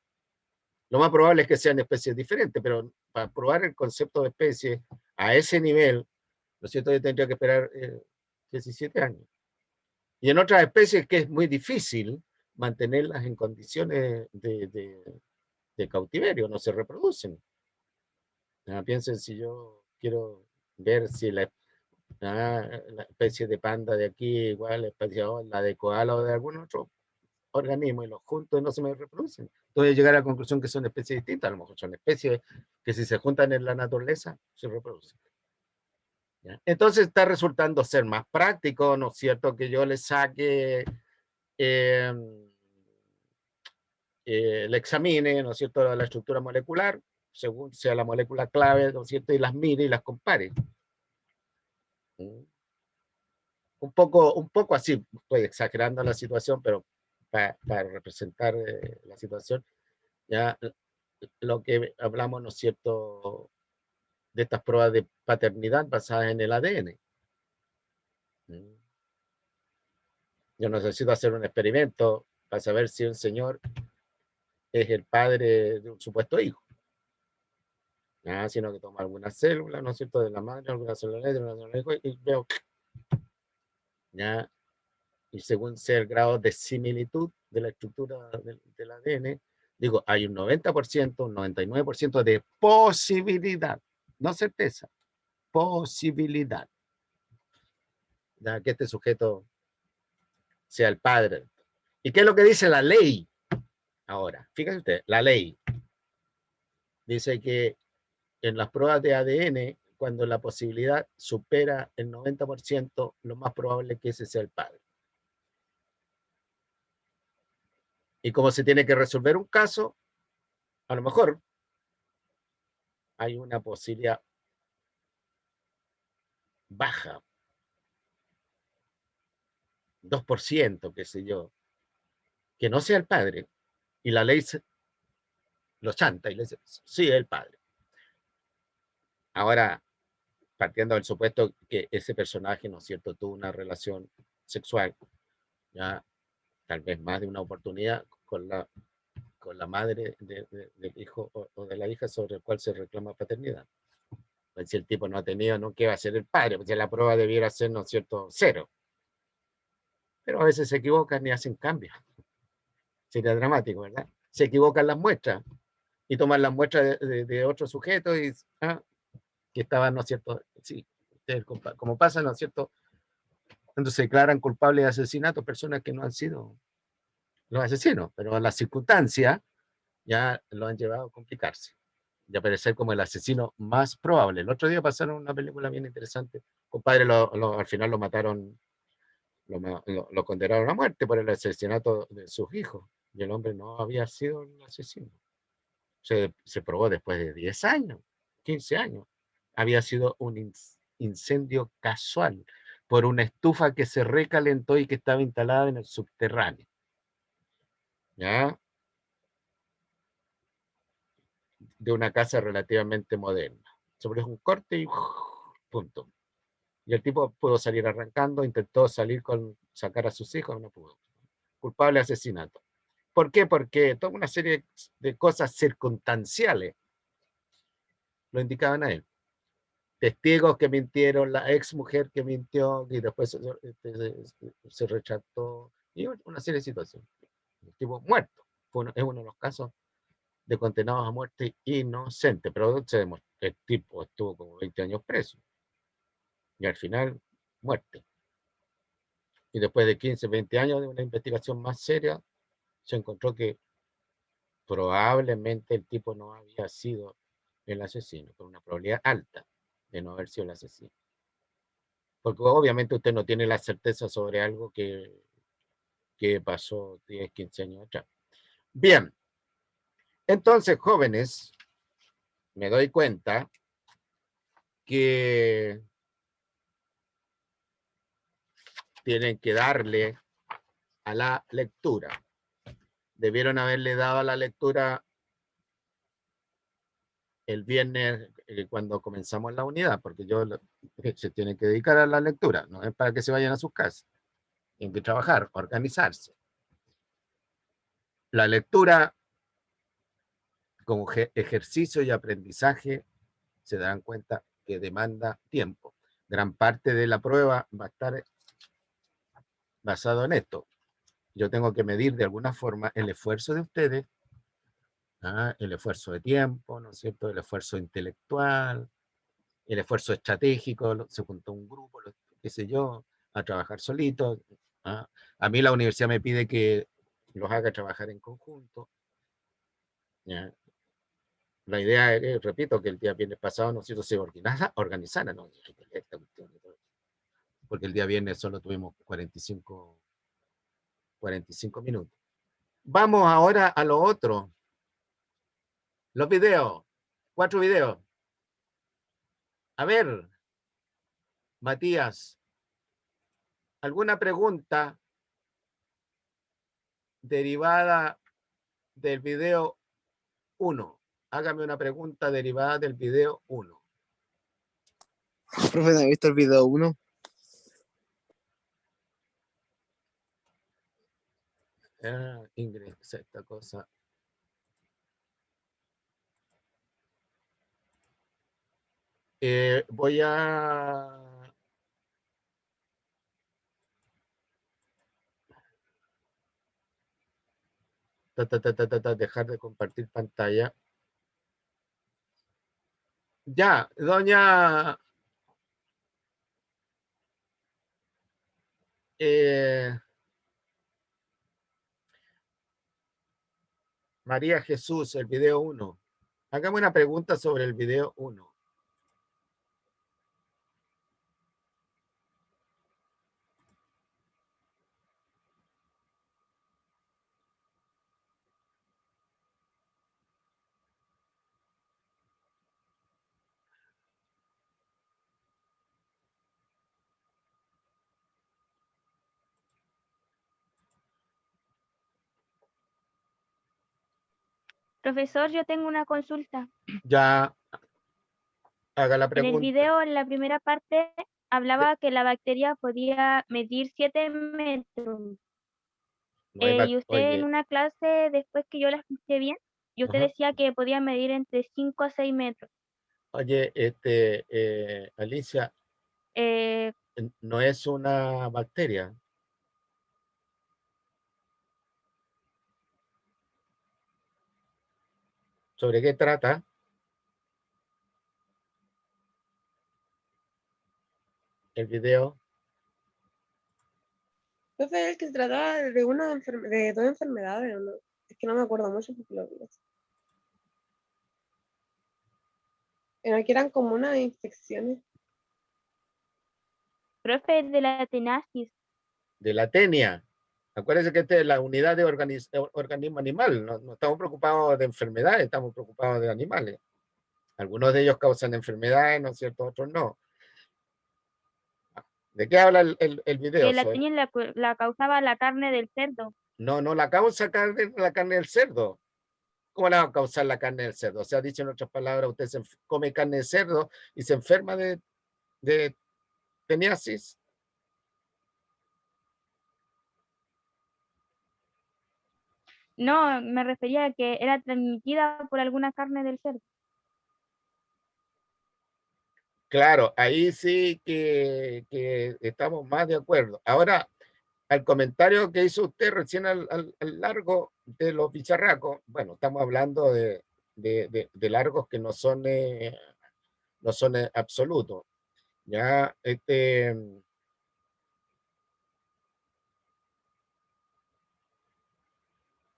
Lo más probable es que sean especies diferentes, pero para probar el concepto de especie a ese nivel, ¿no es cierto?, yo tendría que esperar 17 años. Y en otras especies que es muy difícil mantenerlas en condiciones de cautiverio, no se reproducen. Piensen si yo quiero ver si la especie de panda de aquí, igual la especie la de koala o de algún otro organismo, y los junto y no se me reproducen. Entonces llegar a la conclusión que son especies distintas, a lo mejor son especies que si se juntan en la naturaleza, se reproducen. ¿Ya? Entonces está resultando ser más práctico, ¿no es cierto?, que yo le saque, le examine, ¿no es cierto?, la estructura molecular, según sea la molécula clave, ¿no es cierto?, y las mire y las compare. Un poco así, estoy exagerando la situación, pero para representar la situación, ya lo que hablamos, ¿no es cierto?, de estas pruebas de paternidad basadas en el ADN. Yo no necesito hacer un experimento para saber si un señor es el padre de un supuesto hijo. Sino que tomo algunas células, ¿no es cierto?, de la madre, algunas células de una célula hijo, y veo, ¿ya? Y según sea el grado de similitud de la estructura del ADN, digo, hay un 90%, un 99% de posibilidad, no certeza, posibilidad, de que este sujeto sea el padre. ¿Y qué es lo que dice la ley? Ahora, fíjese usted, la ley dice que en las pruebas de ADN, cuando la posibilidad supera el 90%, lo más probable es que ese sea el padre. Y como se tiene que resolver un caso, a lo mejor hay una posibilidad baja, 2%, qué sé yo, que no sea el padre, y la ley lo chanta y le dice, sí, es el padre. Ahora, partiendo del supuesto que ese personaje, ¿no es cierto?, tuvo una relación sexual, ya tal vez más de una oportunidad con la madre del hijo o de la hija sobre el cual se reclama paternidad. Pues si el tipo no ha tenido, ¿no?, ¿qué va a ser el padre? Pues la prueba debiera ser, ¿no es cierto?, 0. Pero a veces se equivocan y hacen cambios. Sería dramático, ¿verdad? Se equivocan las muestras y toman las muestras de otro sujeto y que estaban, ¿no es cierto? Sí, como pasa, ¿no es cierto? Entonces se declaran culpables de asesinato personas que no han sido los asesinos, pero las circunstancias ya lo han llevado a complicarse y aparecer como el asesino más probable. El otro día pasaron una película bien interesante. Compadre, al final lo mataron, lo condenaron a muerte por el asesinato de sus hijos, y el hombre no había sido el asesino. Se probó después de 10 años, 15 años. Había sido un incendio casual por una estufa que se recalentó y que estaba instalada en el subterráneo. ¿Ya? De una casa relativamente moderna. Se produjo un corte y punto. Y el tipo pudo salir arrancando, intentó sacar a sus hijos, no pudo. Culpable de asesinato. ¿Por qué? Porque toda una serie de cosas circunstanciales lo indicaban a él. Testigos que mintieron, la ex mujer que mintió y después se retractó, y una serie de situaciones. El tipo muerto. es uno de los casos de condenados a muerte inocente, pero se demostró, el tipo estuvo como 20 años preso y al final muerte. Y después de 15, 20 años de una investigación más seria, se encontró que probablemente el tipo no había sido el asesino, con una probabilidad alta de no haber sido el asesino. Porque obviamente usted no tiene la certeza sobre algo que pasó 10, 15 años atrás. Bien, entonces, jóvenes, me doy cuenta que tienen que darle a la lectura. Debieron haberle dado a la lectura el viernes cuando comenzamos la unidad, porque se tienen que dedicar a la lectura, no es para que se vayan a sus casas. Tienen que trabajar, organizarse. La lectura como ejercicio y aprendizaje se dan cuenta que demanda tiempo. Gran parte de la prueba va a estar basado en esto. Yo tengo que medir de alguna forma el esfuerzo de ustedes, el esfuerzo de tiempo, ¿no es cierto? El esfuerzo intelectual, el esfuerzo estratégico, se juntó un grupo, qué sé yo, a trabajar solitos. A mí la universidad me pide que los haga trabajar en conjunto. ¿Ya? La idea es, repito, que el día viernes pasado nosotros se organizara, ¿no? Porque el día viernes solo tuvimos 45 minutos. Vamos ahora a lo otro. Los videos. 4 videos. A ver, Matías, ¿alguna pregunta derivada del video 1? Hágame una pregunta derivada del video 1. Profe, ¿no he visto el video 1? Ingresa esta cosa. Voy a... dejar de compartir pantalla. Ya, doña... María Jesús, el video 1. Hágame una pregunta sobre el video 1. Profesor, yo tengo una consulta. Ya, haga la En el pregunta. video, en la primera parte, hablaba que la bacteria podía medir 7 metros. No hay Y usted en Oye, una clase, después que yo la escuché bien, y usted ajá. decía que podía medir entre 5 a 6 metros. Oye, Alicia, Eh, no es una bacteria. ¿Sobre qué trata? El video. Profe, el que se trataba de de dos enfermedades, ¿o no? Es que no me acuerdo mucho porque lo vi. Que eran como unas infecciones. profe, de la tenacis. De la tenia. Acuérdense que esta es la unidad de organismo animal. No, no estamos preocupados de enfermedades, estamos preocupados de animales. Algunos de ellos causan enfermedades, ¿no es cierto? Otros no. ¿De qué habla el video? Que la tenia la causaba la carne del cerdo. No, no la causa la carne del cerdo. ¿Cómo la va a causar la carne del cerdo? O sea, dicho en otras palabras, usted come carne de cerdo y se enferma de teniasis. No, me refería a que era transmitida por alguna carne del cerdo. Claro, ahí sí que estamos más de acuerdo. Ahora, al comentario que hizo usted recién al largo de los bicharracos, bueno, estamos hablando de largos que no son absolutos. Ya,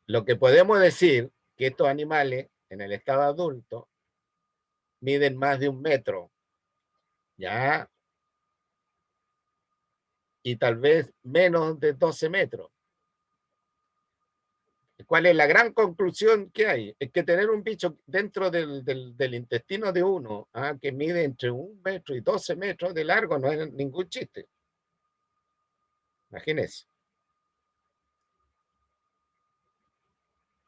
lo que podemos decir que estos animales en el estado adulto miden más de 1 metro, ya, y tal vez menos de 12 metros. ¿Cuál es la gran conclusión que hay? Es que tener un bicho dentro del intestino de uno, que mide entre 1 metro y 12 metros de largo, no es ningún chiste. Imagínense.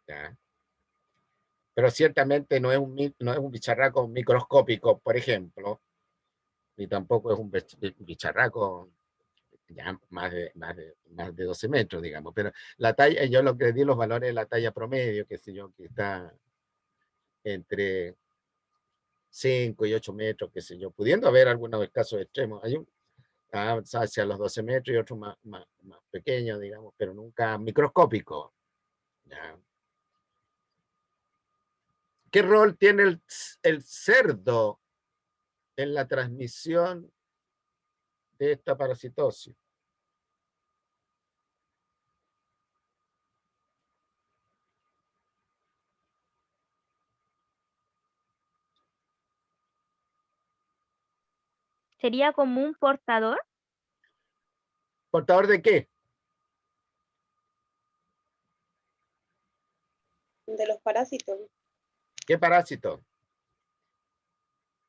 ¿Ya? Pero ciertamente no es un bicharraco microscópico, por ejemplo, ni tampoco es un bicharraco ya más de 12 metros, digamos. Pero la talla, yo lo que di los valores de la talla promedio, qué sé yo, que está entre 5 y 8 metros, qué sé yo, pudiendo haber algunos casos extremos. Hay un hacia los 12 metros y otro más pequeño, digamos, pero nunca microscópico. ¿Ya? ¿Qué rol tiene el cerdo en la transmisión de esta parasitosis? ¿Sería como un portador? ¿Portador de qué? De los parásitos. ¿Qué parásito?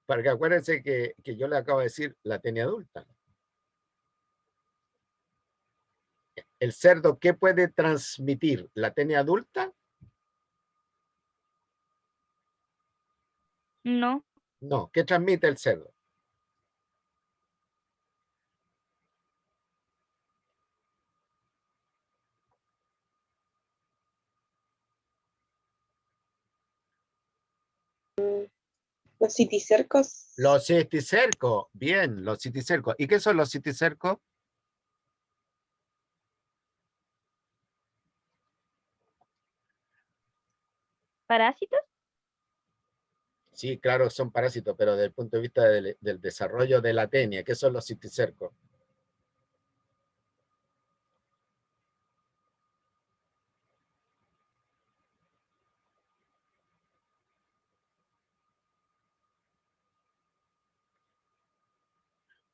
Porque acuérdense que yo le acabo de decir la tenia adulta. ¿El cerdo qué puede transmitir? ¿La tenia adulta? No. No. ¿Qué transmite el cerdo? Los citicercos. Los cisticercos. Bien, los cisticercos. ¿Y qué son los cisticercos? ¿Parásitos? Sí, claro, son parásitos, pero desde el punto de vista del desarrollo de la tenia, ¿qué son los cisticercos?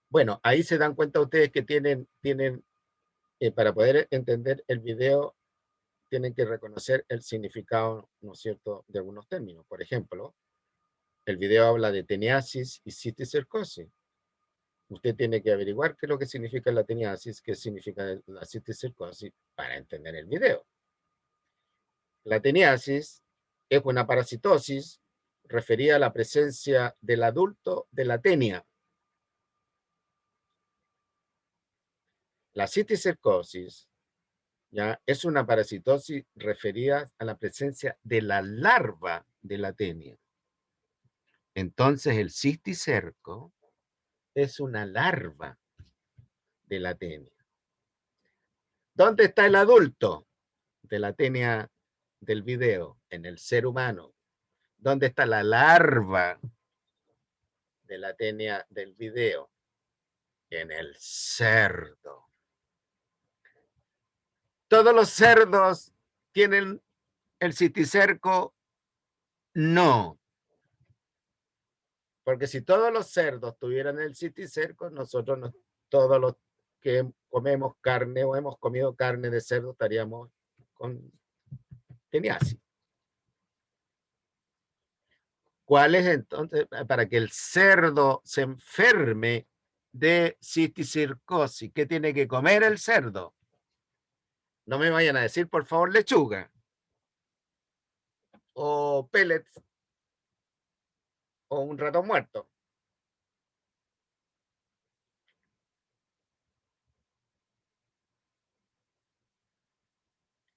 Bueno, ahí se dan cuenta ustedes que tienen para poder entender el video, tienen que reconocer el significado, ¿no es cierto?, de algunos términos. Por ejemplo, el video habla de teniasis y cisticercosis. Usted tiene que averiguar qué es lo que significa la teniasis, qué significa la cisticercosis para entender el video. La teniasis es una parasitosis referida a la presencia del adulto de la tenia. La cisticercosis ya es una parasitosis referida a la presencia de la larva de la tenia. Entonces el cisticerco es una larva de la tenia. ¿Dónde está el adulto de la tenia del video? En el ser humano. ¿Dónde está la larva de la tenia del video? En el cerdo. ¿Todos los cerdos tienen el cisticerco? No. Porque si todos los cerdos tuvieran el cisticerco, nosotros no, todos los que comemos carne o hemos comido carne de cerdo estaríamos con teniasis. ¿Cuál es entonces, para que el cerdo se enferme de cisticercosis? ¿Qué tiene que comer el cerdo? No me vayan a decir, por favor, lechuga o pellets o un ratón muerto.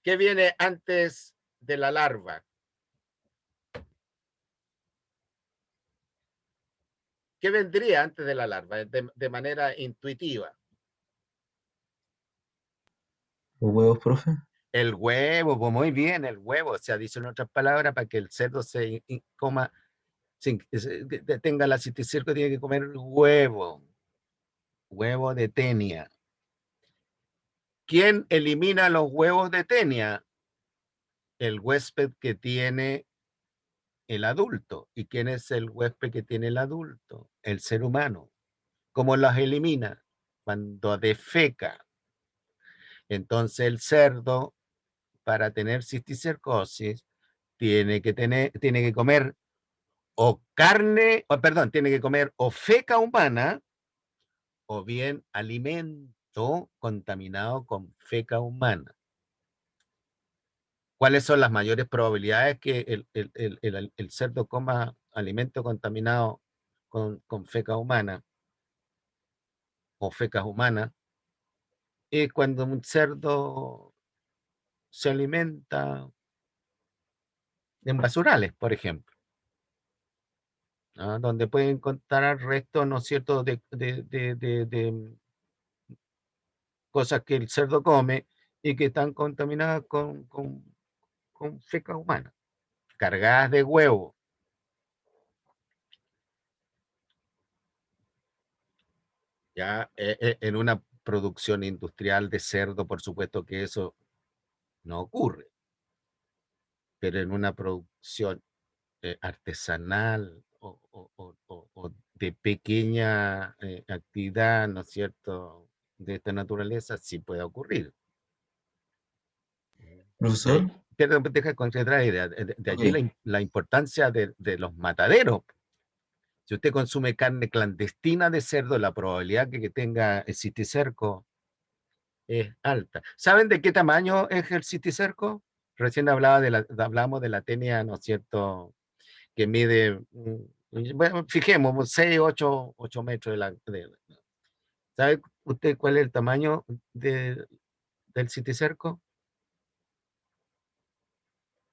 ¿Qué viene antes de la larva? ¿Qué vendría antes de la larva de manera intuitiva? ¿Los huevos, profe? El huevo, pues muy bien, el huevo. O sea, dice en otras palabras, para que el cerdo coma, tenga la cisticerco, tiene que comer huevo. Huevo de tenia. ¿Quién elimina los huevos de tenia? El huésped que tiene el adulto. ¿Y quién es el huésped que tiene el adulto? El ser humano. ¿Cómo los elimina? Cuando defeca. Entonces el cerdo, para tener cisticercosis, tiene que comer o carne, o perdón, tiene que comer o feca humana o bien alimento contaminado con feca humana. ¿Cuáles son las mayores probabilidades que el cerdo coma alimento contaminado con feca humana o fecas humanas? Es cuando un cerdo se alimenta en basurales, por ejemplo, ¿no? Donde pueden encontrar restos, ¿no es cierto?, de cosas que el cerdo come y que están contaminadas con feca humana, cargadas de huevo. Ya en una producción industrial de cerdo, por supuesto que eso no ocurre, pero en una producción artesanal o de pequeña actividad, ¿no es cierto?, de esta naturaleza, sí puede ocurrir. Profesor, Pero deja concretar la idea. De allí ok. la importancia de los mataderos. Si usted consume carne clandestina de cerdo, la probabilidad que tenga el cisticerco es alta. ¿Saben de qué tamaño es el cisticerco? Recién hablamos de la tenia, ¿no es cierto?, que mide, bueno, fijemos, 6, 8 metros ¿sabe usted cuál es el tamaño del cisticerco?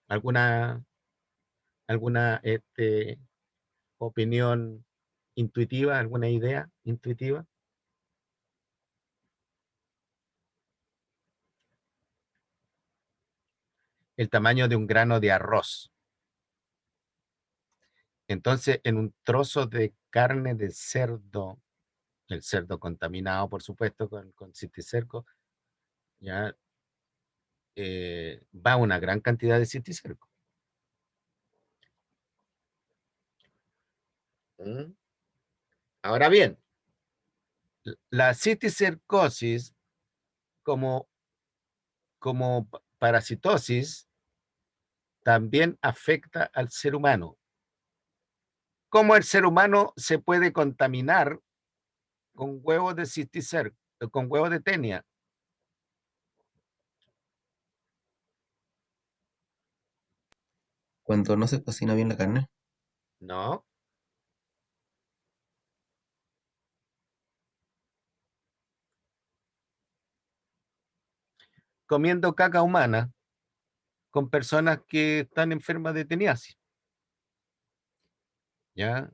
¿Alguna opinión intuitiva, alguna idea intuitiva? El tamaño de un grano de arroz. Entonces, en un trozo de carne de cerdo, el cerdo contaminado, por supuesto, con cisticerco, ya va una gran cantidad de cisticerco. ¿Mm? Ahora bien, la cisticercosis como parasitosis también afecta al ser humano. ¿Cómo el ser humano se puede contaminar con huevos de cisticerco, con huevos de tenia? Cuando no se cocina bien la carne, No, comiendo caca humana con personas que están enfermas de teniasis, ¿ya?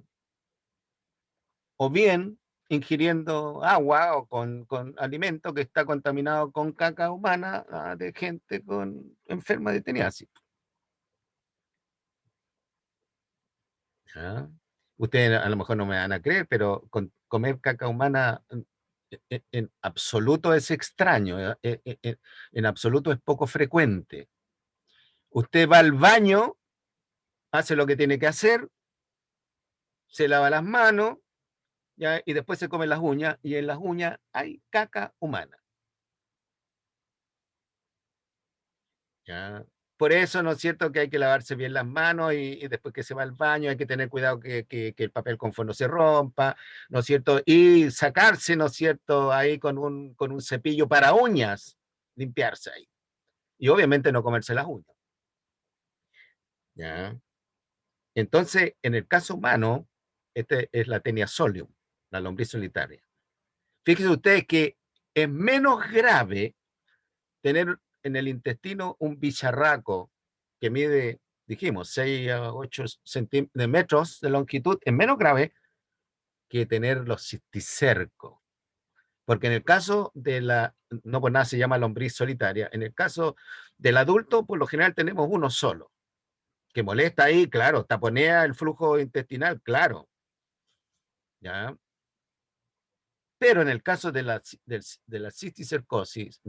O bien ingiriendo agua o con alimento que está contaminado con caca humana de gente enferma de teniasis. ¿Ya? Ustedes a lo mejor no me van a creer, pero comer caca humana en absoluto es extraño, en absoluto es poco frecuente. Usted va al baño, hace lo que tiene que hacer, se lava las manos, ¿ya? Y después se come las uñas, y en las uñas hay caca humana. ¿Ya? Por eso, ¿no es cierto?, que hay que lavarse bien las manos y después que se va al baño hay que tener cuidado que el papel confort no se rompa, ¿no es cierto? Y sacarse, ¿no es cierto?, ahí con un cepillo para uñas, limpiarse ahí. Y obviamente no comerse las uñas. ¿Ya? Entonces, en el caso humano, este es la Taenia solium, la lombriz solitaria. Fíjense ustedes que es menos grave tener en el intestino un bicharraco que mide, dijimos, 6 a 8 metros de longitud, es menos grave que tener los cisticercos. Porque en el caso de no por nada se llama lombriz solitaria, en el caso del adulto, por lo general tenemos uno solo, que molesta ahí, claro, taponea el flujo intestinal, claro. ¿Ya? Pero en el caso de la cisticercosis,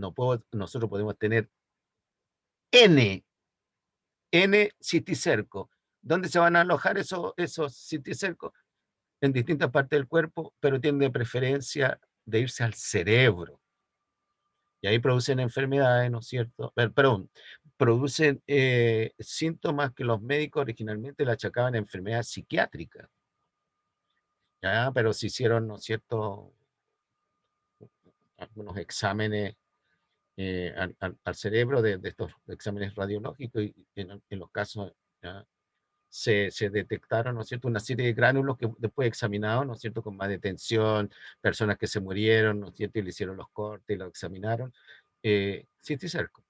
nosotros podemos tener N cisticercos. ¿Dónde se van a alojar esos cisticercos? En distintas partes del cuerpo, pero tienen de preferencia de irse al cerebro. Y ahí producen enfermedades, ¿no es cierto? Perdón, producen síntomas que los médicos originalmente le achacaban a enfermedades psiquiátricas. ¿Ya? Pero se hicieron, ¿no es cierto?, algunos exámenes al cerebro de estos exámenes radiológicos y en los casos ¿ya? Se detectaron, ¿no es cierto?, una serie de gránulos que después examinados, ¿no es cierto?, con más detención, personas que se murieron, ¿no es cierto?, y le hicieron los cortes y lo examinaron, cisticerco.